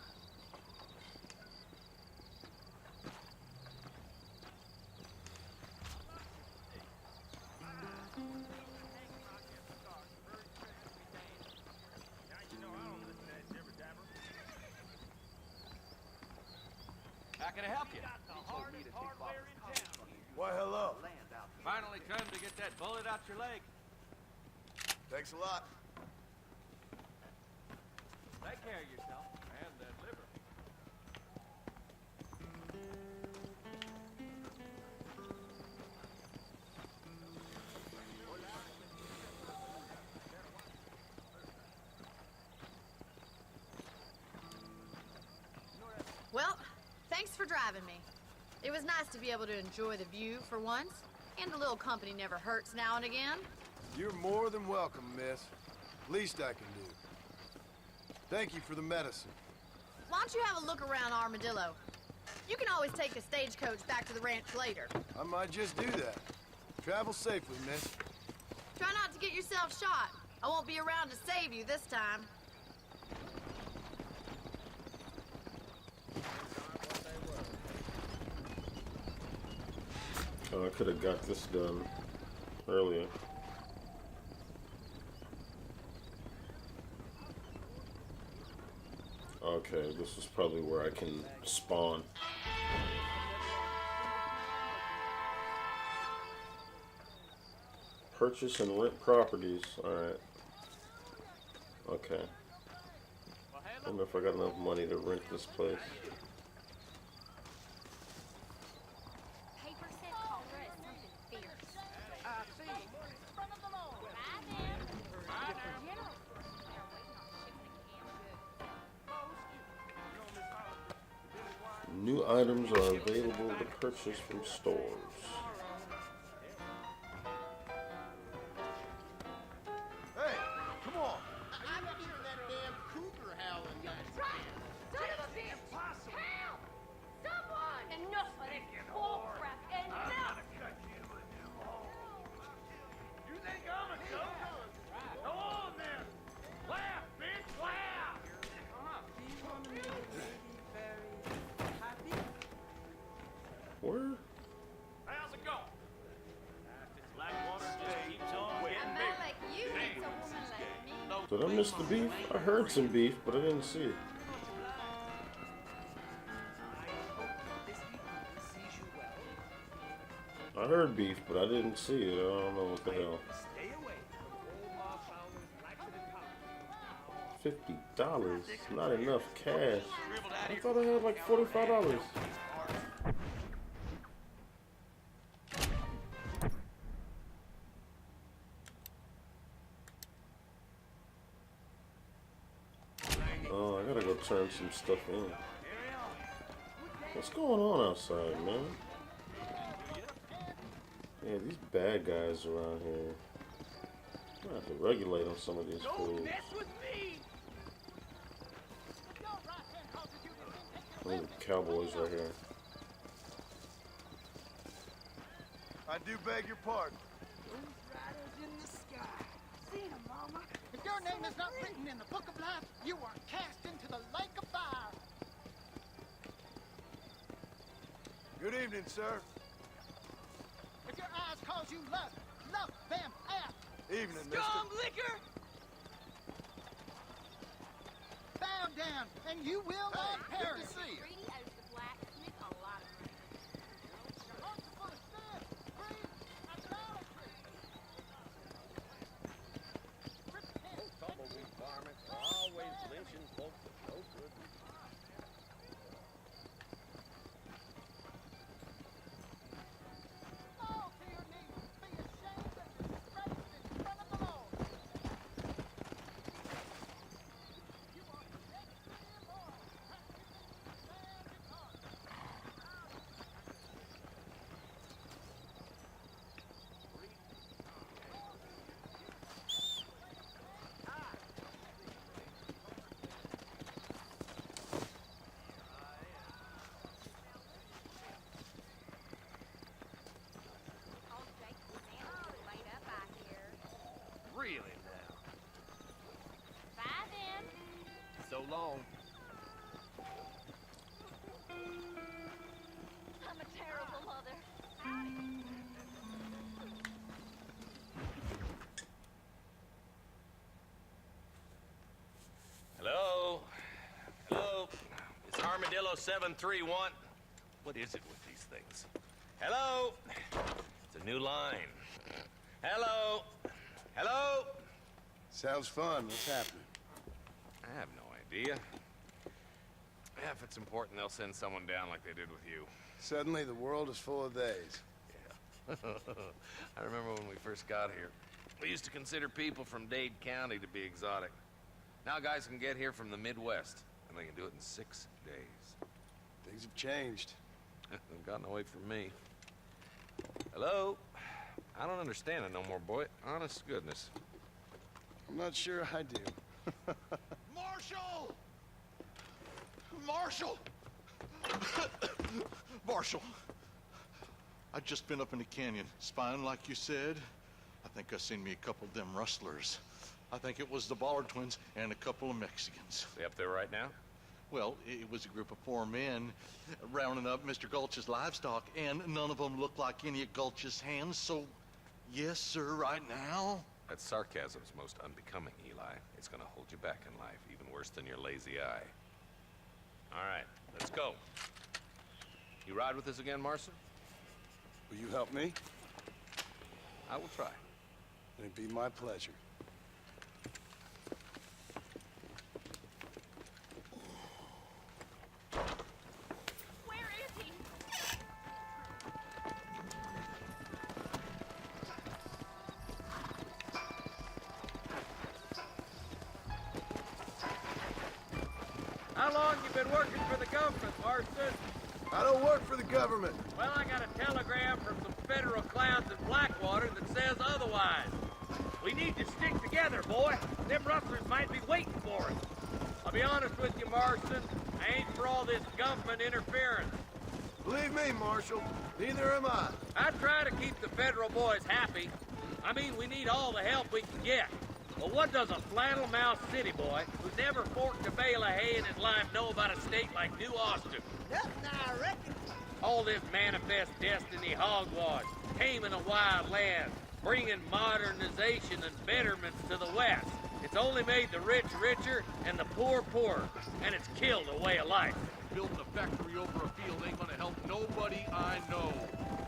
can I help you? Why, hello. Finally come to get that bullet out your leg. Thanks a lot. Take care of yourself and that liver. Well, thanks for driving me. It was nice to be able to enjoy the view for once, and a little company never hurts now and again. You're more than welcome, miss. Least I can do. Thank you for the medicine. Why don't you have a look around Armadillo? You can always take the stagecoach back to the ranch later. I might just do that. Travel safely, miss. Try not to get yourself shot. I won't be around to save you this time. Oh, I could have got this done earlier. Okay, this is probably where I can spawn. Purchase and rent properties. Alright. Okay. I don't know if I got enough money to rent this place. Paper says Caldera is something fierce. I see. New items are available to purchase from stores. Hey, come on. I'm not hearing that damn cougar howling yet. Son of a bitch! Help! Someone! Enough of this bull crap! Enough! You think I'm a joke? Go on then. Laugh, bitch, laugh. Where? How's it going? Blackwater just keeps on getting A man bigger. like you needs a woman like me. Did I miss the beef? I heard some beef, but I didn't see it. I heard beef, but I didn't see it. I don't know what the hell. $50. Not enough cash. I thought I had like $45. Oh, I gotta go turn some stuff in. What's going on outside, man? Yeah, these bad guys around here. I have to regulate on some of these fools. Look at the cowboys right here. I do beg your pardon. If your name is not written in the book of life, you are cast into the lake of fire. Good evening, sir. If your eyes cause you lust, love them out. Evening, mister. Scum liquor! Bow down, and you will not perish. Greedy owes the blacksmith a lot of money. Hearts full of sin, greed, idolatry. Those tumbleweed varmints are always lynching folks with no good reason. Fall to your knees, be ashamed and disgraced in front of the Lord. You are sexually immoral, practicing magic arts. Old Jake and Sam are laid up out here. Really now? Bye then. So long. I'm a terrible mother. Hello? Hello? It's Armadillo 731. What is it with these things? Hello? It's a new line. Hello? Hello? Sounds fun. What's happening? I have no idea. Yeah, if it's important, they'll send someone down like they did with you. Suddenly, the world is full of theys. Yeah. I remember when we first got here. We used to consider people from Dade County to be exotic. Now guys can get here from the Midwest, and they can do it in 6 days. Things have changed. They've gotten away from me. Hello? I don't understand it no more, boy. Honest to goodness. I'm not sure I do. Marshal! Marshal! Marshal! I just been up in the canyon, spying like you said. I think I seen me a couple of them rustlers. I think it was the Ballard twins and a couple of Mexicans. They up there right now? Well, it was a group of 4 men rounding up Mr. Gulch's livestock, and none of them looked like any of Gulch's hands, so yes, sir, right now. That sarcasm's most unbecoming, Eli. It's gonna hold you back in life, even worse than your lazy eye. All right, let's go. You ride with us again, Marson? Will you help me? I will try. It'd be my pleasure. Where is he? How long you been working for the government, Marston? I don't work for the government. Well, I got a telegram from some federal clowns in Blackwater that says otherwise. We need to stick together, boy. Them rustlers might be waiting for us. I'll be honest with you, Marston. I ain't for all this government interference. Believe me, Marshal, neither am I. I try to keep the federal boys happy. I mean, we need all the help we can get. But what does a flannel-mouthed city boy who never forked a bale of hay in his life know about a state like New Austin? Nothing, I reckon. All this manifest destiny hogwash, taming a wild land, bringing modernization and betterments to the West. It's only made the rich richer and the poor poorer, and it's killed a way of life. Building a factory over a field ain't gonna help nobody I know.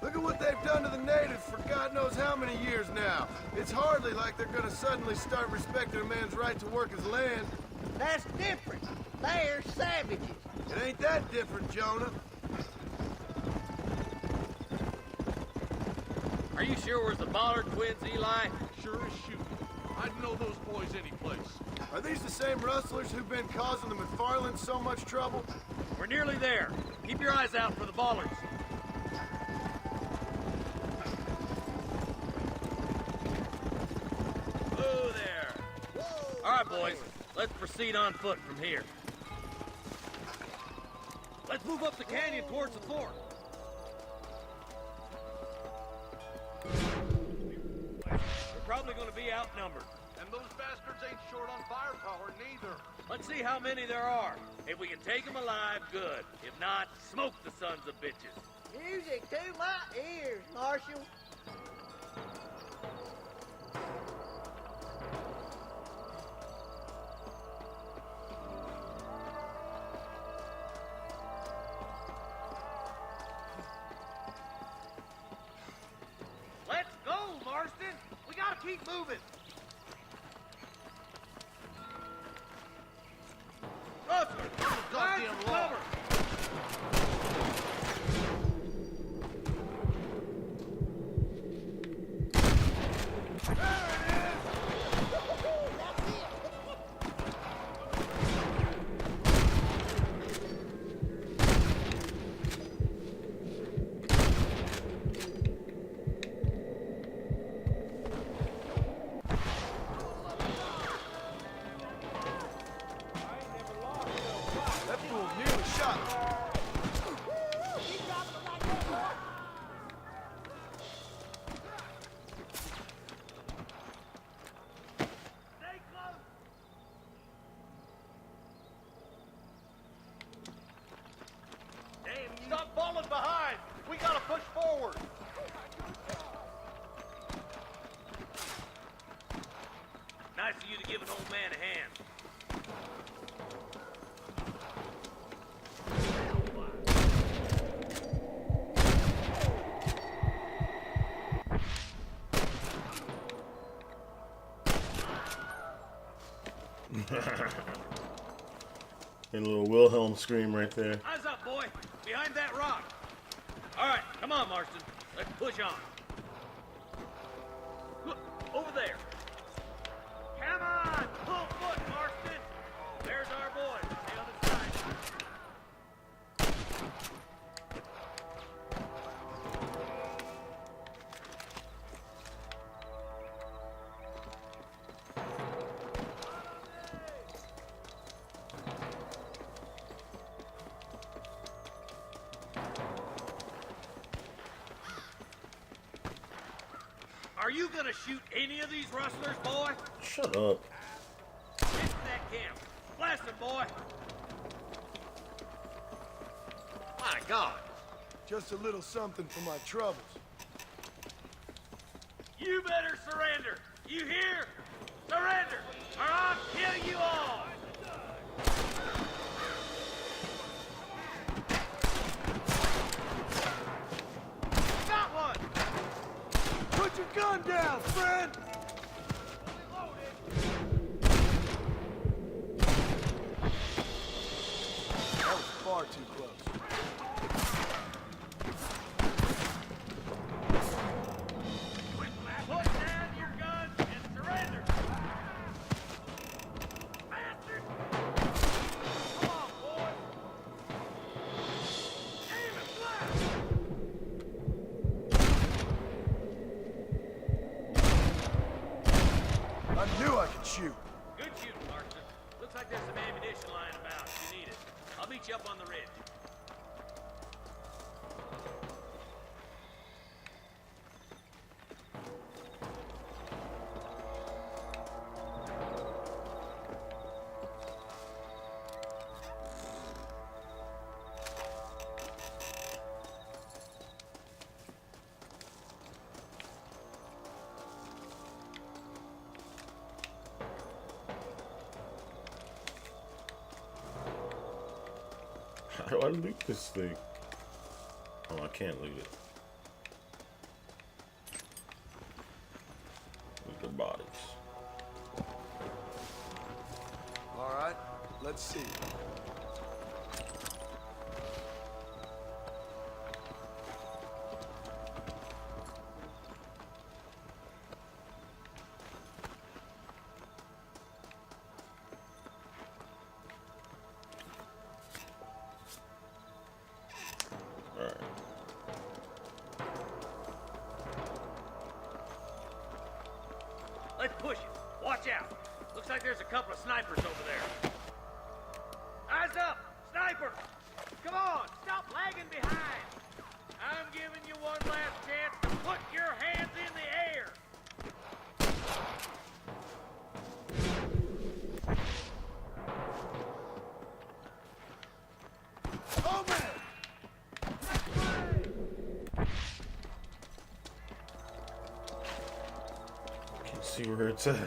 Look at what they've done to the natives for God knows how many years now. It's hardly like they're gonna suddenly start respecting a man's right to work his land. That's different. They're savages. It ain't that different, Jonah. Are you sure we're the Ballard twins, Eli? Sure as shooting. I'd know those boys any place. Are these the same rustlers who've been causing the McFarlands so much trouble? We're nearly there. Keep your eyes out for the Ballards. Oh, there. All right, boys. Let's proceed on foot from here. Let's move up the canyon towards the fort. We're probably going to be outnumbered. And those bastards ain't short on firepower, neither. Let's see how many there are. If we can take them alive, good. If not, smoke the sons of bitches. Music to my ears, Marshal. Let's go, Marston. We gotta keep moving. Rustler, goddamn cover. That fool nearly shot me. Stop falling behind. We gotta push forward. Nice of you to give an old man a hand. And a little Wilhelm scream right there. Eyes up, boy. Behind that rock. All right, come on, Marston. Let's push on. Look, over there. Come on, full foot, Marston. There's our boys. Stay on the side. Are you gonna shoot any of these rustlers, boy? Shut up. Get to that camp. Blast them, boy. My God. Just a little something for my troubles. You better surrender. You hear? Surrender, or I'll kill you all. Got one. Put your gun down, friend! That was far too close. Put down your guns and surrender. Bastard! Come on, boy. Aim and blast! I knew I could shoot. Good shooting, Marston. Looks like there's some ammunition lying about. If you need it, I'll meet you up on the ridge. How do I loot this thing? Oh, I can't loot it. Loot the bodies. All right, let's see. Alright. Let's push it. Watch out. Looks like there's a couple of snipers over there. Eyes up! Sniper! Come on! Stop lagging behind! I'm giving you one last chance to put your hands in the air! Oh, man! Can't see where it's at.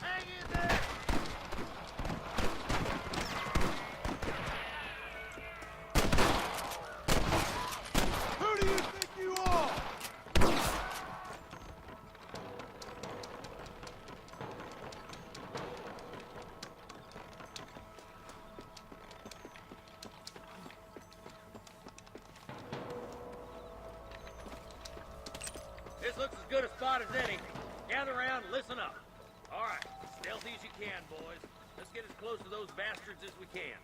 Hang in there! Who do you think you are? This looks as good a spot as any. Gather around and listen up. All right, stealthy as you can, boys. Let's get as close to those bastards as we can.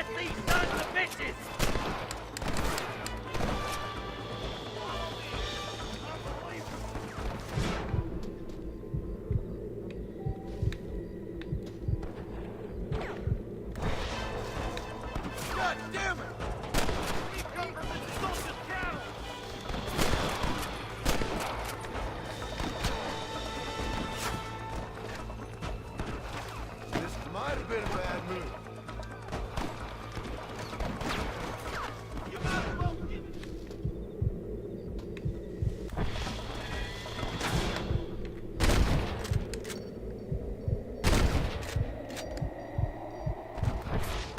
get these sons of bitches! God damn it! We come from the soldiers' cattle! This might have been a bad move. You might as well give it.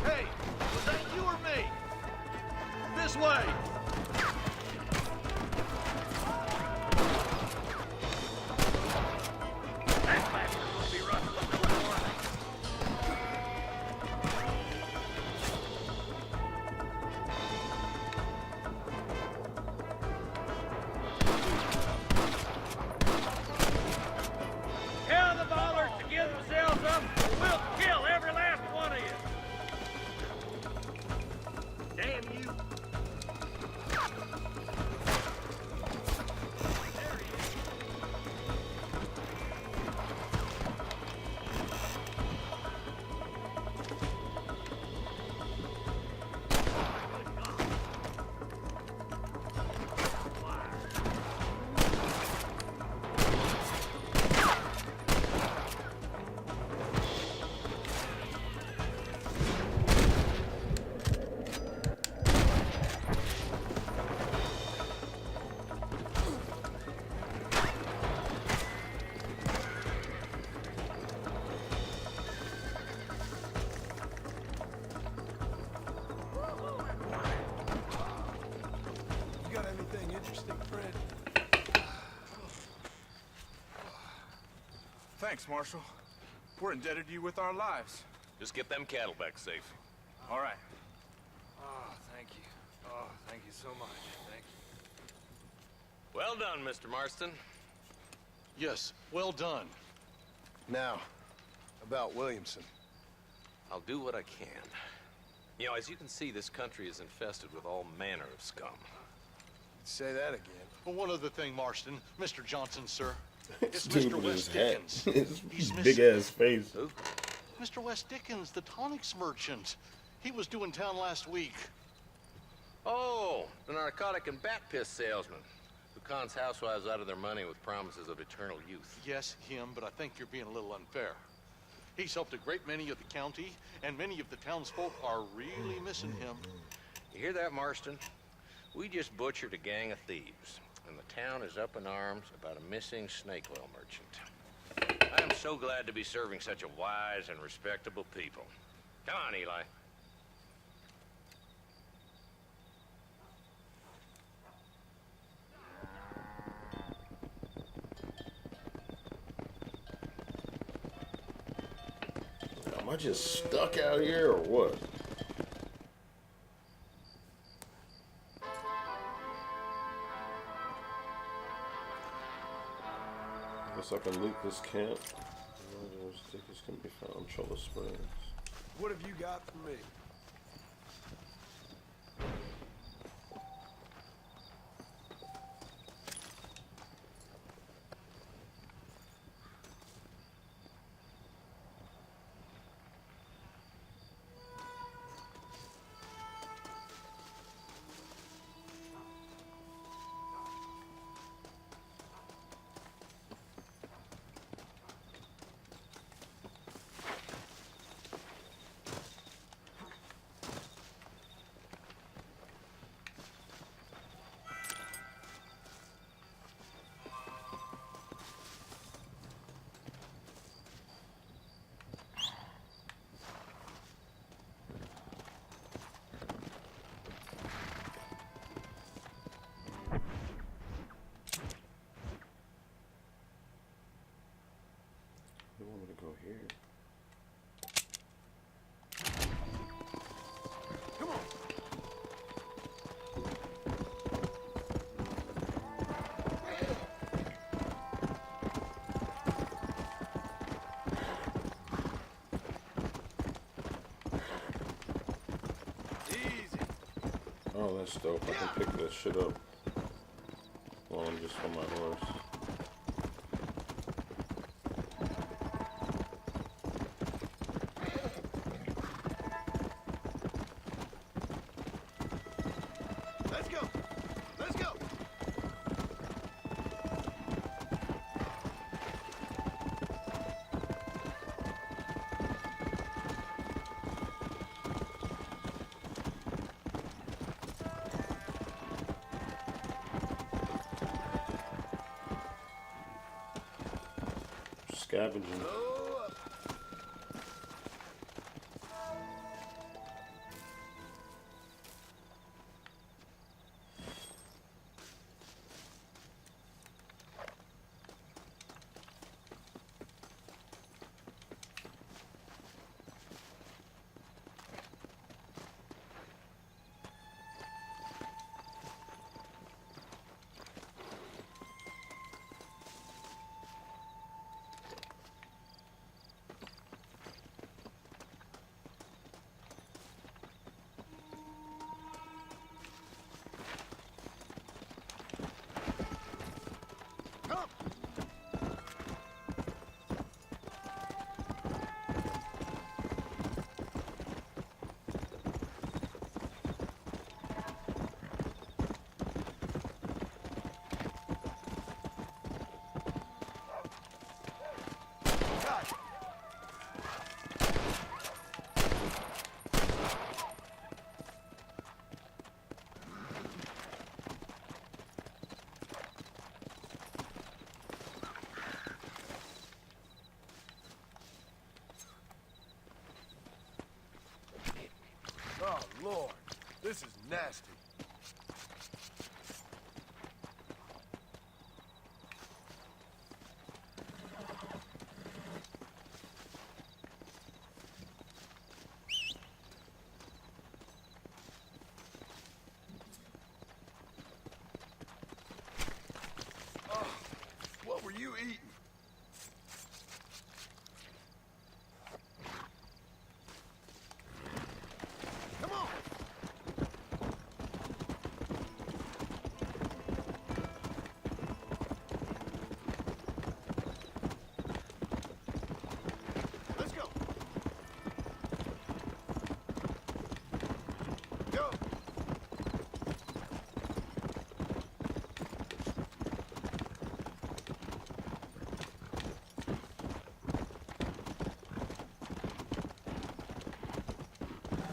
Hey, was that you or me? This way! That bastard will be rustling no more. Tell the ballers to give themselves up, or we'll kill every last one of you! Damn you! You got anything interesting, Fred? Thanks, Marshal. We're indebted to you with our lives. Just get them cattle back safe. All right. Oh, thank you. Oh, thank you so much. Thank you. Well done, Mr. Marston. Yes, well done. Now, about Williamson. I'll do what I can. You know, as you can see, this country is infested with all manner of scum. Say that again. Well, one other thing, Marston. Mr. Johnson, sir. This It's dude Mr. with his West hat. Dickens. His He's big ass face. Who? Mr. West Dickens, the tonics merchant. He was due in town last week. Oh, the narcotic and bat piss salesman who cons housewives out of their money with promises of eternal youth. Yes, him, but I think you're being a little unfair. He's helped a great many of the county, and many of the townsfolk are really missing him. You hear that, Marston? We just butchered a gang of thieves, and the town is up in arms about a missing snake oil merchant. I am so glad to be serving such a wise and respectable people. Come on, Eli. Am I just stuck out here or what? Guess I can loot this camp. Those tickets can be found. Cholla Springs. What have you got for me? You want me to go here? Come on. That's dope. I can pick that shit up. Well, I'm just on my horse. Let's go! Let's go! Scavenging. Oh, Lord. This is nasty. Oh, what were you eating? Come on! Let's go! Go!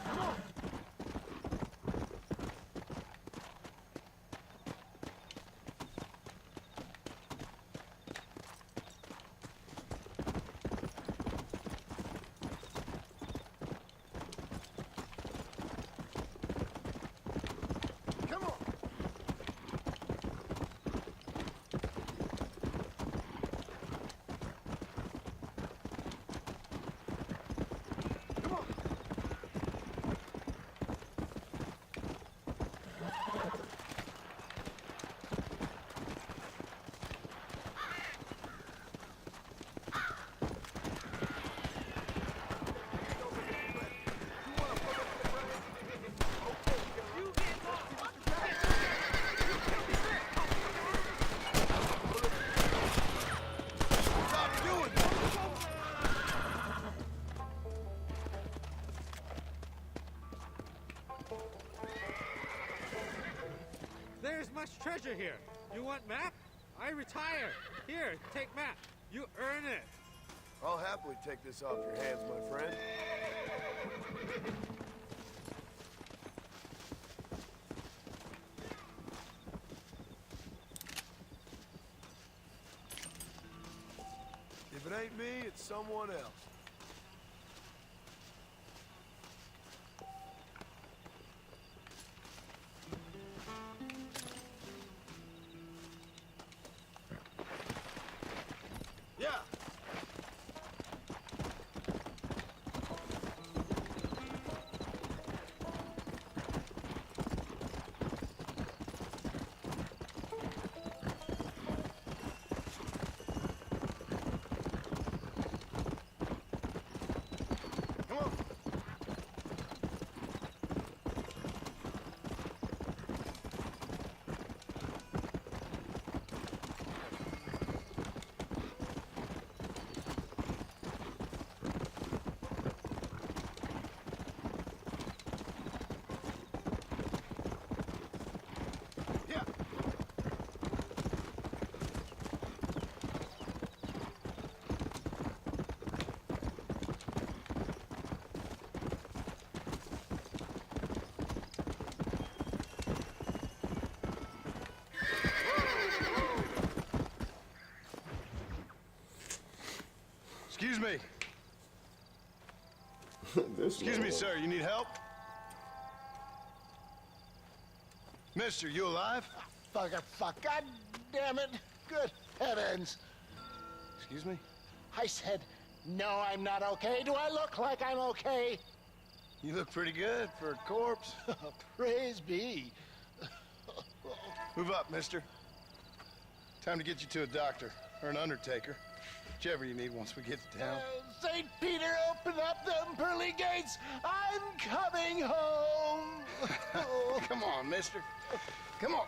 Come on! Come on! Stop doing that! There's much treasure here. You want map? I retire. Here, take map. You earn it. I'll happily take this off your hands, my friend. If it ain't me, it's someone else. Yeah! Excuse me. Excuse me, sir. You need help? Mister, you alive? Fuck. God damn it. Good heavens. Excuse me? I said, no, I'm not okay. Do I look like I'm okay? You look pretty good for a corpse. Praise be. Move up, mister. Time to get you to a doctor or an undertaker. Whichever you need once we get to town. St. Peter, open up them pearly gates. I'm coming home. Come on, mister. Come on.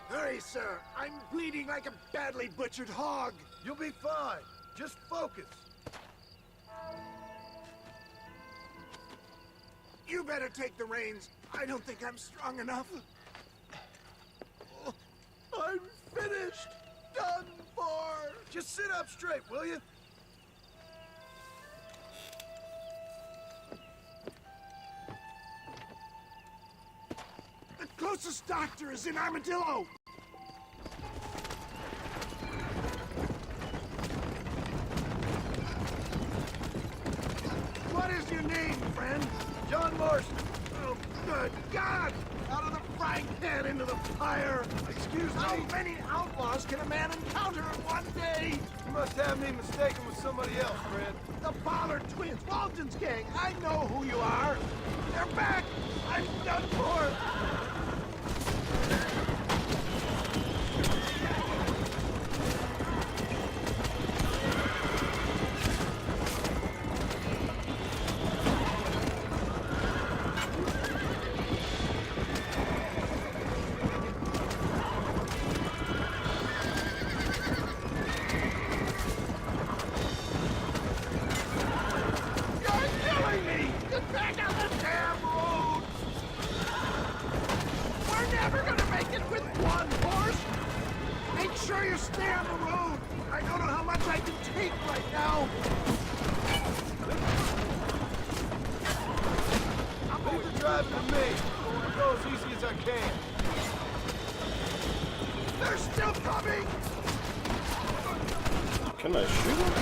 Hurry, sir. I'm bleeding like a badly butchered hog. You'll be fine. Just focus. You better take the reins. I don't think I'm strong enough. I'm finished. Done for. Just sit up straight, will you? The closest doctor is in Armadillo. What is your name, friend? John Marston. Oh, good God! Out of the frying pan into the fire! Excuse me? How many outlaws can a man encounter in one day? You must have me mistaken with somebody else, friend. The Pollard twins, Walton's gang. I know who you are. They're back. I'm done for. Can I shoot him?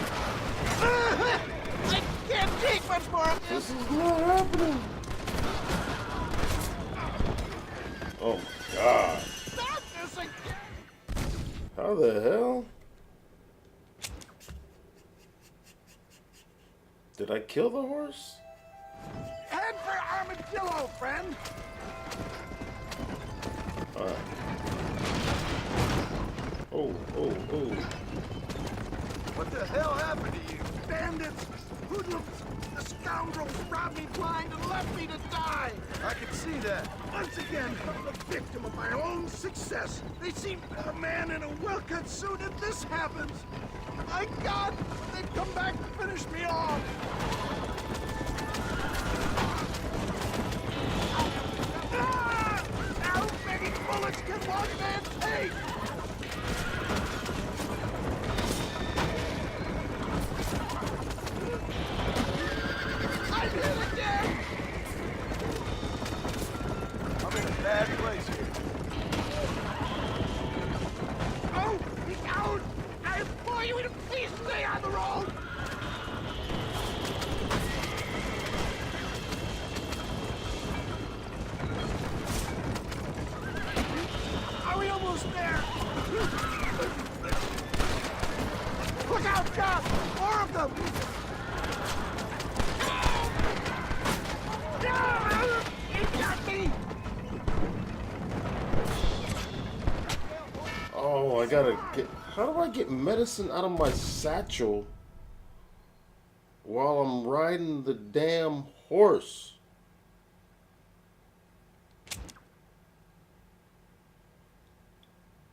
I can't take much more of this. This is not happening. Oh my God. Stop this again. How the hell? Did I kill the horse? Head for Armadillo, friend. Alright. Oh. What the hell happened to you? Bandits, hoodlums, the scoundrels robbed me blind and left me to die. I can see that. Once again, I'm the victim of my own success. They seem a man in a well-cut suit and this happens. My God, they've come back to finish me off. Ah! How many bullets can one man take? I'm hit again! I'm in a bad place here. Oh, he's out! I implore you to please stay on the road! Are we almost there? Look out, John! More of them! No! He got me! Oh, I gotta get... How do I get medicine out of my satchel while I'm riding the damn horse?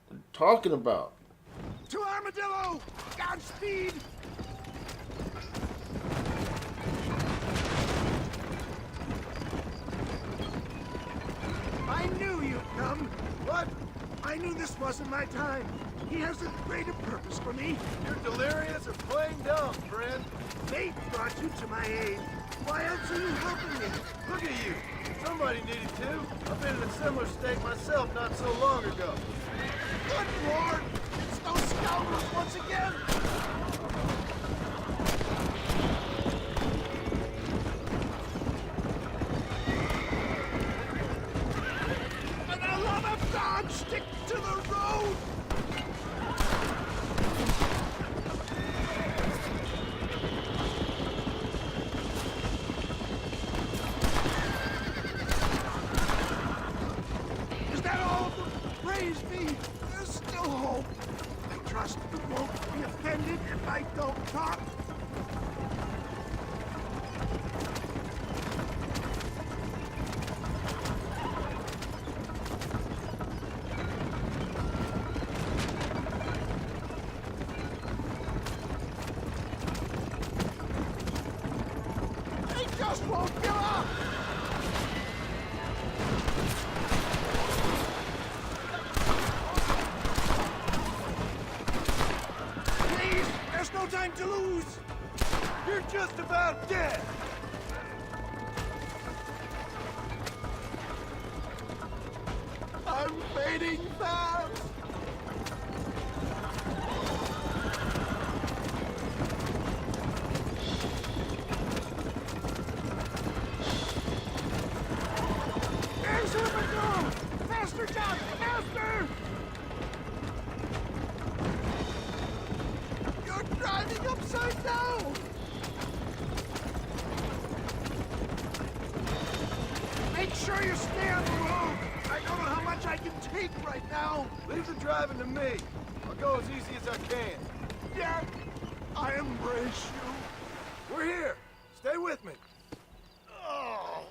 What are you talking about? To Armadillo! Godspeed! I knew you'd come. What? I knew this wasn't my time. He has a greater purpose for me. You're delirious or playing dumb, friend. Fate brought you to my aid. Why else are you helping me? Look at you, Somebody needed to. I've been in a similar state myself not so long ago. Good Lord! It's those scoundrels once again! For the love of God, stick to the road! Is that all of them? Praise me! There's still hope. I trust you won't be offended if I don't talk. They just won't give up! Please, there's no time to lose! You're just about dead! I'm fading fast! There's Herman! Faster, John! Faster! You're driving upside down! Make sure you stay on the road! I don't know how much I can take right now! Leave the driving to me. I'll go as easy as I can. Yeah, I embrace you. We're here. Stay with me. Oh,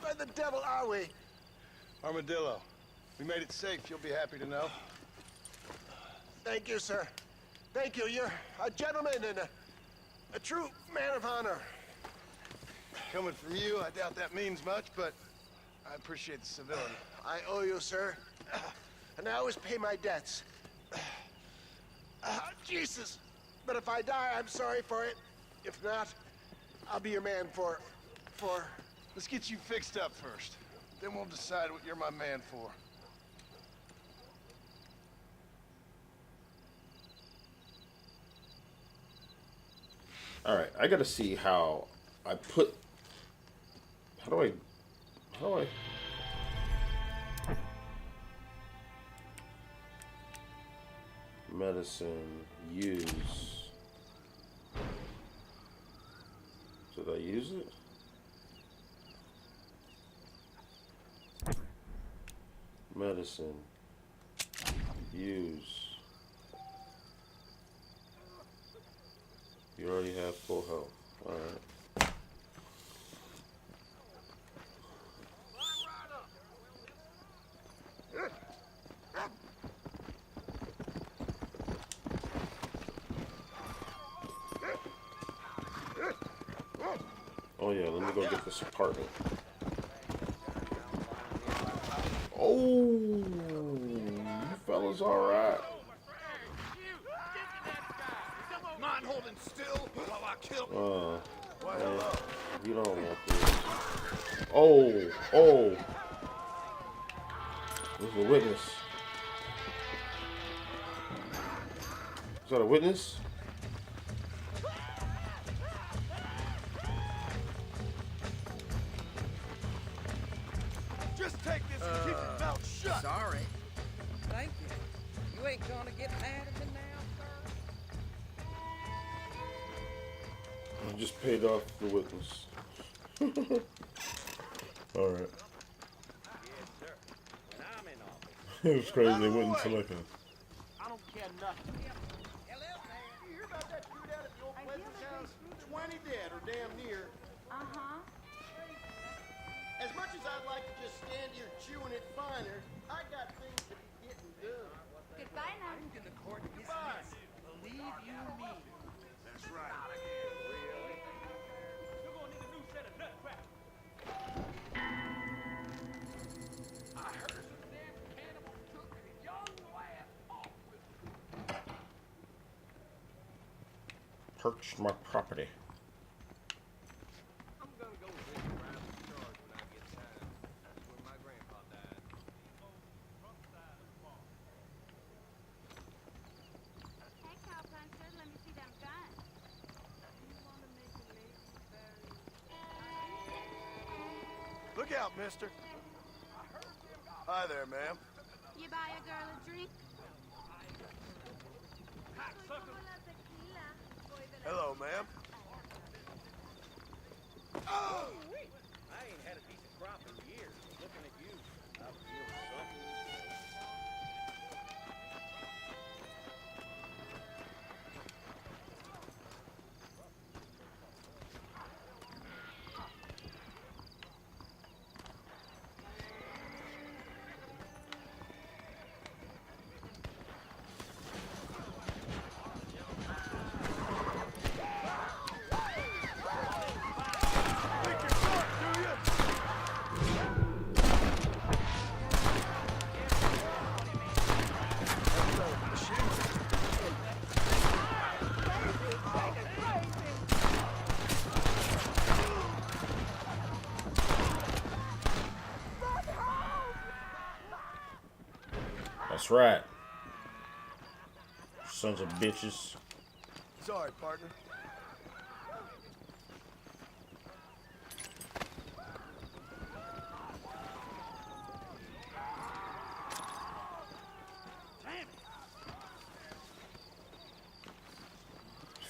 where the devil are we? Armadillo, we made it safe. You'll be happy to know. Thank you, sir. Thank you. You're a gentleman and a true man of honor. Coming from you, I doubt that means much, but I appreciate the civility. I owe you, sir. And I always pay my debts. Jesus. But if I die, I'm sorry for it. If not, I'll be your man for... Let's get you fixed up first. Then we'll decide what you're my man for. Alright, I gotta see how I put... How do I... Medicine, use... Did I use it? Medicine, use... You already have full health. Alright. Oh yeah, let me go get this apartment. Oh, you fellas alright. Mind holding still while I kill... Why, hello. You don't want this. Oh. There's a witness. Is that a witness? Just take this and keep your mouth shut. Sorry. Thank you. You ain't gonna get mad at me now, sir? I just paid off the witness. Alright. Yes, sir. And I'm in office. It was crazy they wouldn't select him. I don't care nothing. You hear about that dude out at the old Pleasance house? 20 dead or damn near. Uh-huh. As much as I'd like to just stand here chewing it finer, I got things to be getting done. Goodbye now. I'm gonna court this Goodbye. mess. Believe you me. That's right. You're gonna need a new set of nut crackers. I heard some damn cannibals took a young lad off with them. Purchased my property. I'm gonna go visit around the charge when I get time. Look out, mister. Hi there, ma'am. You buy a girl a drink? Hello, ma'am. Oh! I ain't had a decent crop in years. Looking at you, I feel something. That's right. Sons of bitches. Sorry, partner.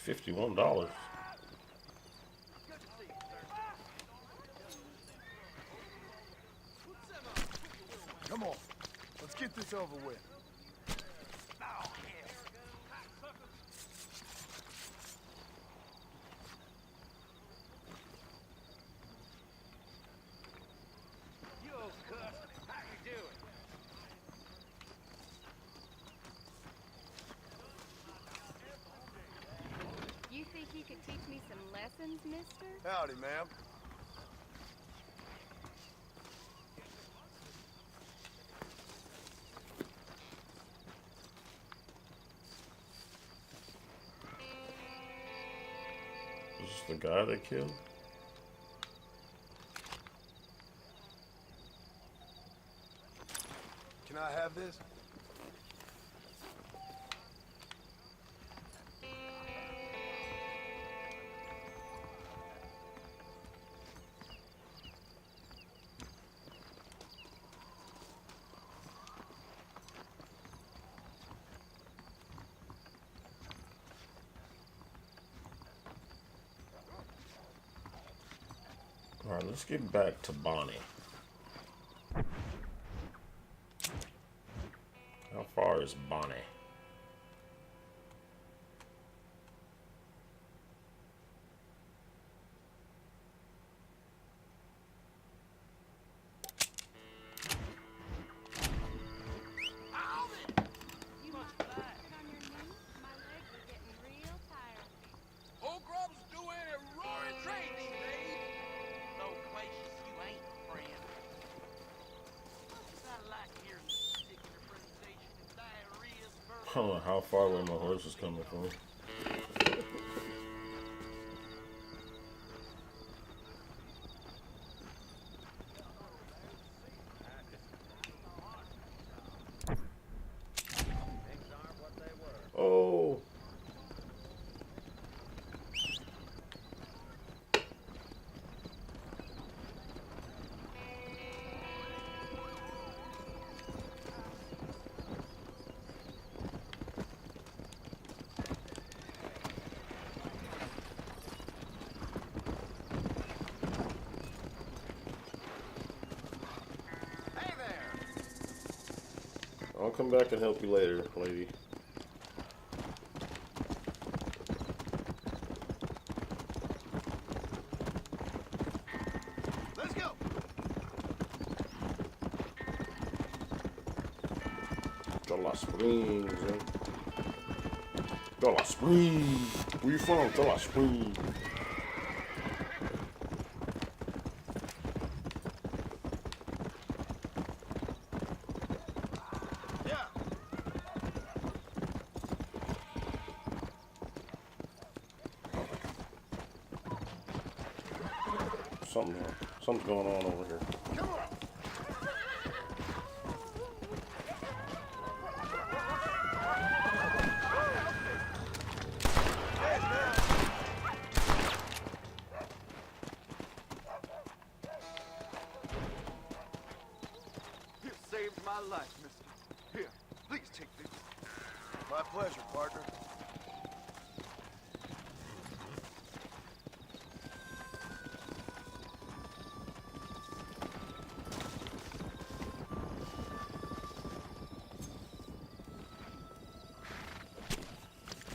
$51. Come on. Let's get this over with. You old cuss, how you doing? You think you could teach me some lessons, mister? Howdy, ma'am. Is this the guy they killed? Can I have this? Alright, let's get back to Bonnie. How far is Bonnie? You must sit on your knees. My legs are getting real tired. Old grub's doing a roaring trade these days. So gracious, you ain't, friend. I like hearing the particular presentation of diarrhea. I don't know how far away my horse is coming from. Oh. Hey there. I'll come back and help you later, lady. Let's go. Dollar Springs, eh? Dollar Springs. Where you from? Dollar Springs. Yeah. Something's going on over here. Come on. to my life, mister. Here, please take this. My pleasure, partner.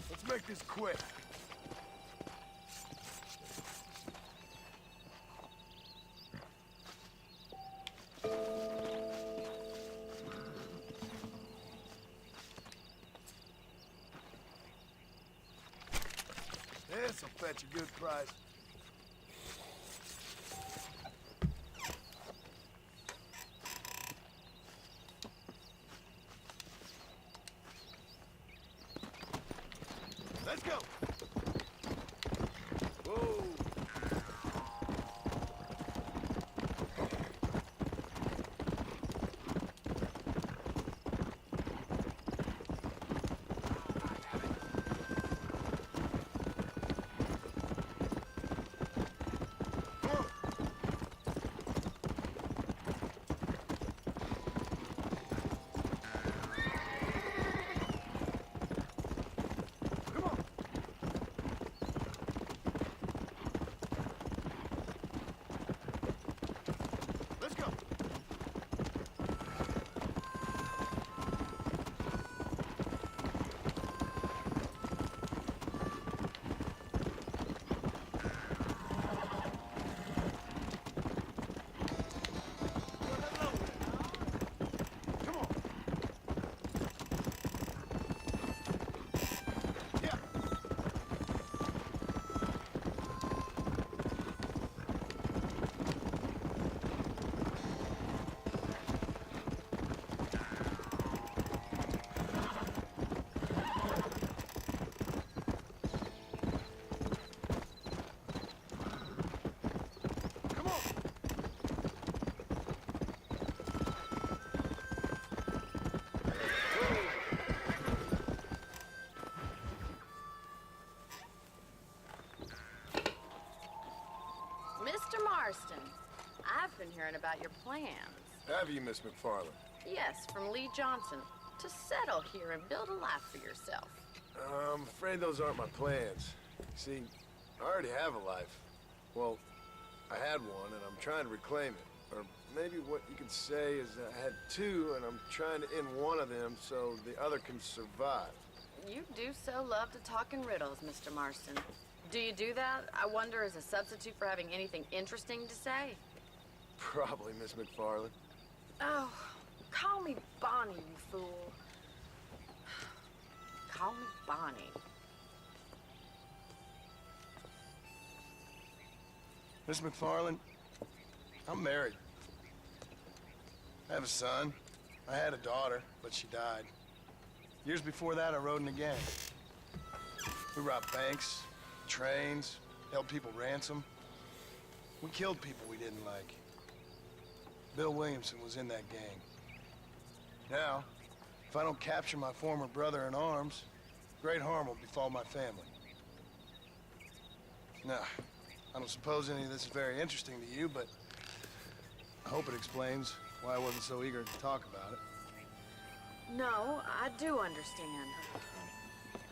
Let's make this quick. This'll fetch a good price. Let's go. Whoa. Let's go. Come on. Yeah. Come on. Mr. Marston, I've been hearing about your plans. Have you, Miss McFarland? Yes, from Lee Johnson. To settle here and build a life for yourself. I'm afraid those aren't my plans. See, I already have a life. Well, I had one, and I'm trying to reclaim it. Or maybe what you could say is that I had two, and I'm trying to end one of them so the other can survive. You do so love to talk in riddles, Mr. Marston. Do you do that, I wonder, as a substitute for having anything interesting to say? Probably, Miss McFarland. Oh, call me Bonnie, you fool. Call me Bonnie. Miss McFarland, I'm married. I have a son. I had a daughter, but she died. Years before that, I rode in a gang. We robbed banks, trains, held people ransom. We killed people we didn't like. Bill Williamson was in that gang. Now, if I don't capture my former brother in arms, great harm will befall my family. Now, I don't suppose any of this is very interesting to you, but I hope it explains why I wasn't so eager to talk about it. No, I do understand.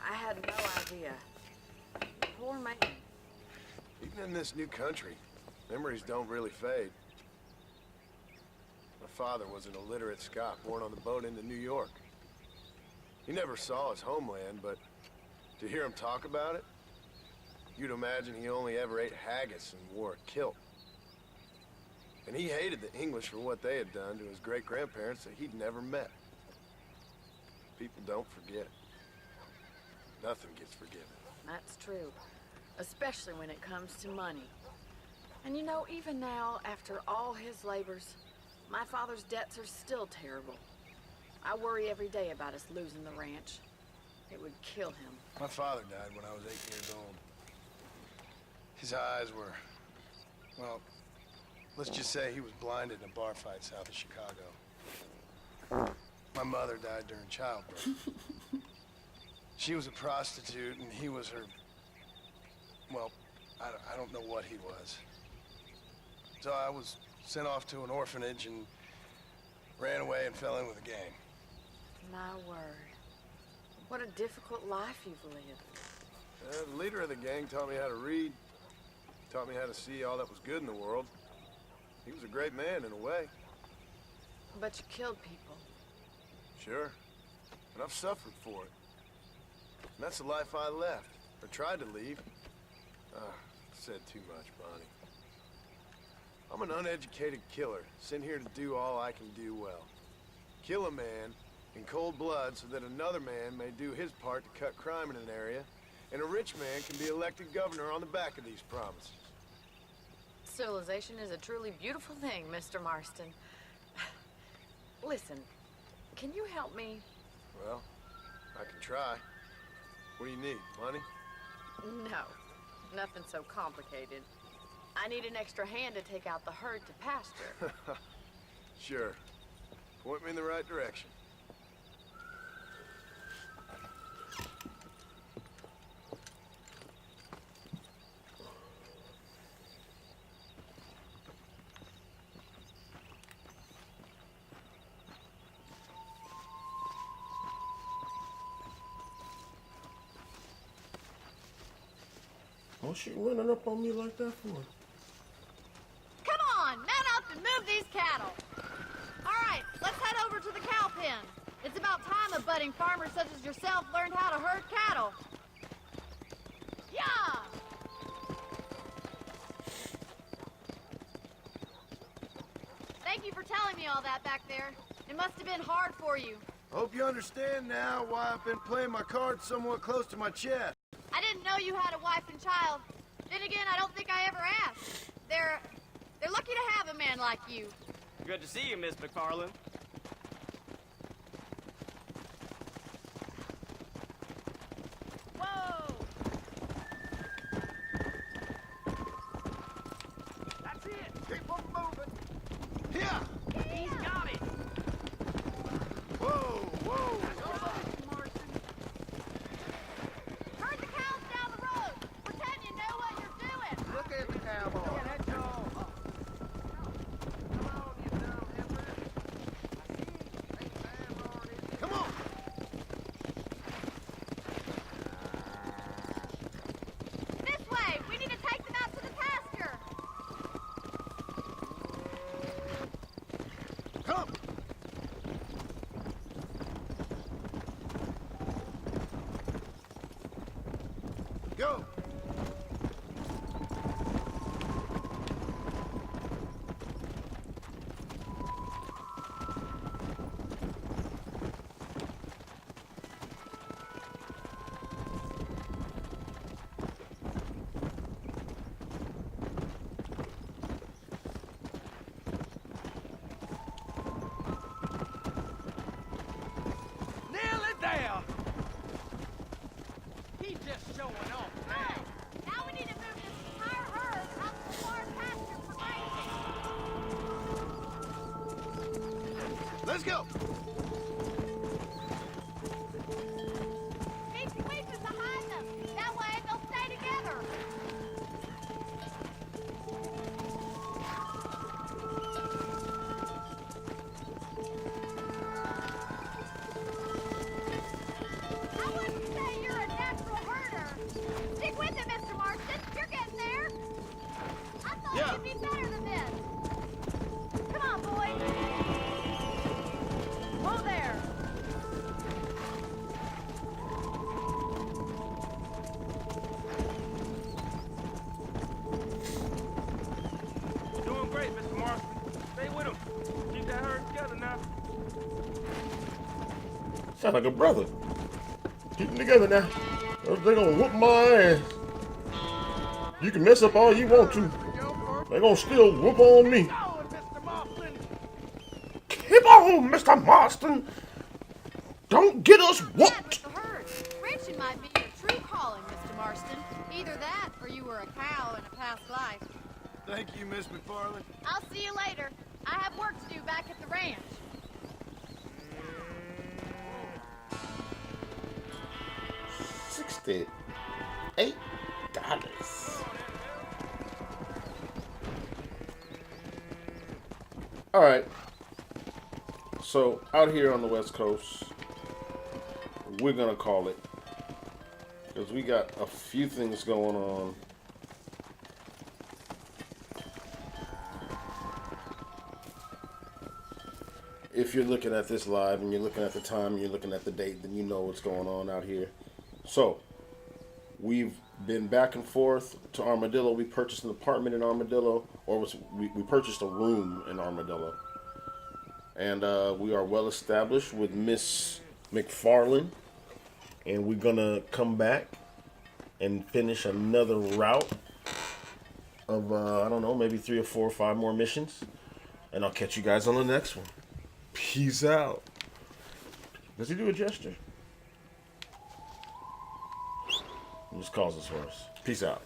I had no idea. Poor man. Even in this new country, memories don't really fade. My father was an illiterate Scot born on the boat into New York. He never saw his homeland, but to hear him talk about it, you'd imagine he only ever ate haggis and wore a kilt. And he hated the English for what they had done to his great-grandparents that he'd never met. People don't forget. Nothing gets forgiven. That's true. Especially when it comes to money. And you know, even now, after all his labors, my father's debts are still terrible. I worry every day about us losing the ranch. It would kill him. My father died when I was 8 years old. His eyes were, well, let's just say he was blinded in a bar fight south of Chicago. My mother died during childbirth. She was a prostitute, and he was her, well, I don't know what he was. So I was sent off to an orphanage and Ran away and fell in with a gang. My word. What a difficult life you've lived. The leader of the gang taught me how to read. Taught me how to see all that was good in the world. He was a great man in a way. But you killed people. Sure. And I've suffered for it. And that's the life I left. Or tried to leave. Said too much, Bonnie. I'm an uneducated killer, sent here to do all I can do well. Kill a man in cold blood so that another man may do his part to cut crime in an area, and a rich man can be elected governor on the back of these promises. Civilization is a truly beautiful thing, Mr. Marston. Listen, can you help me? Well, I can try. What do you need, money? No, nothing so complicated. I need an extra hand to take out the herd to pasture. Sure. Point me in the right direction. What's she running up on me like that for? Come on, man up and move these cattle. All right, let's head over to the cow pen. It's about time a budding farmer such as yourself learned how to herd cattle. Yeah! Thank you for telling me all that back there. It must have been hard for you. I hope you understand now why I've been playing my cards somewhat close to my chest. I didn't know you had a wife and child. Then again, I don't think I ever asked. They're lucky to have a man like you. Good to see you, Miss McFarland. Whoa! That's it. Keep on moving. Here. He's got it. Whoa, whoa. Herd the cows down the road. Pretend you know what you're doing. Look at the cowboy. Come on. This way. We need to take them out to the pasture. Come. Go. Nearly there. He's just showing off now. Now we need to move this entire herd out to the far pasture for grazing. Let's go. Keep squeezing behind them. That way they'll stay together. I wouldn't say you're a natural herder. Stick with it, Mr. Marston. You're getting there. I thought you'd be better than this. Come on, boys. Whoa there. Doing great, Mr. Marston. Stay with him. Keep that herd together now. Sound like a brother. Keep them together now. They're gonna whoop my ass. You can mess up all you want to. They're gonna still whoop on me. Keep on, Mr. Marston. Don't get us whooped. The herd. Ranching might be your true calling, Mr. Marston. Either that or you were a cow in a past life. Thank you, Miss McFarland. I'll see you later. I have work to do back at the ranch. 68 dollars. All right. So out here on the West Coast, we're gonna call it because we got a few things going on. If you're looking at this live and you're looking at the time and you're looking at the date, then you know what's going on out here. So we've been back and forth to Armadillo. We purchased an apartment in Armadillo, or we purchased a room in Armadillo. And we are well established with Miss McFarlane. And we're going to come back and finish another route of, I don't know, maybe 3 or 4 or 5 more missions. And I'll catch you guys on the next one. Peace out. Does he do a gesture? He just calls his horse. Peace out.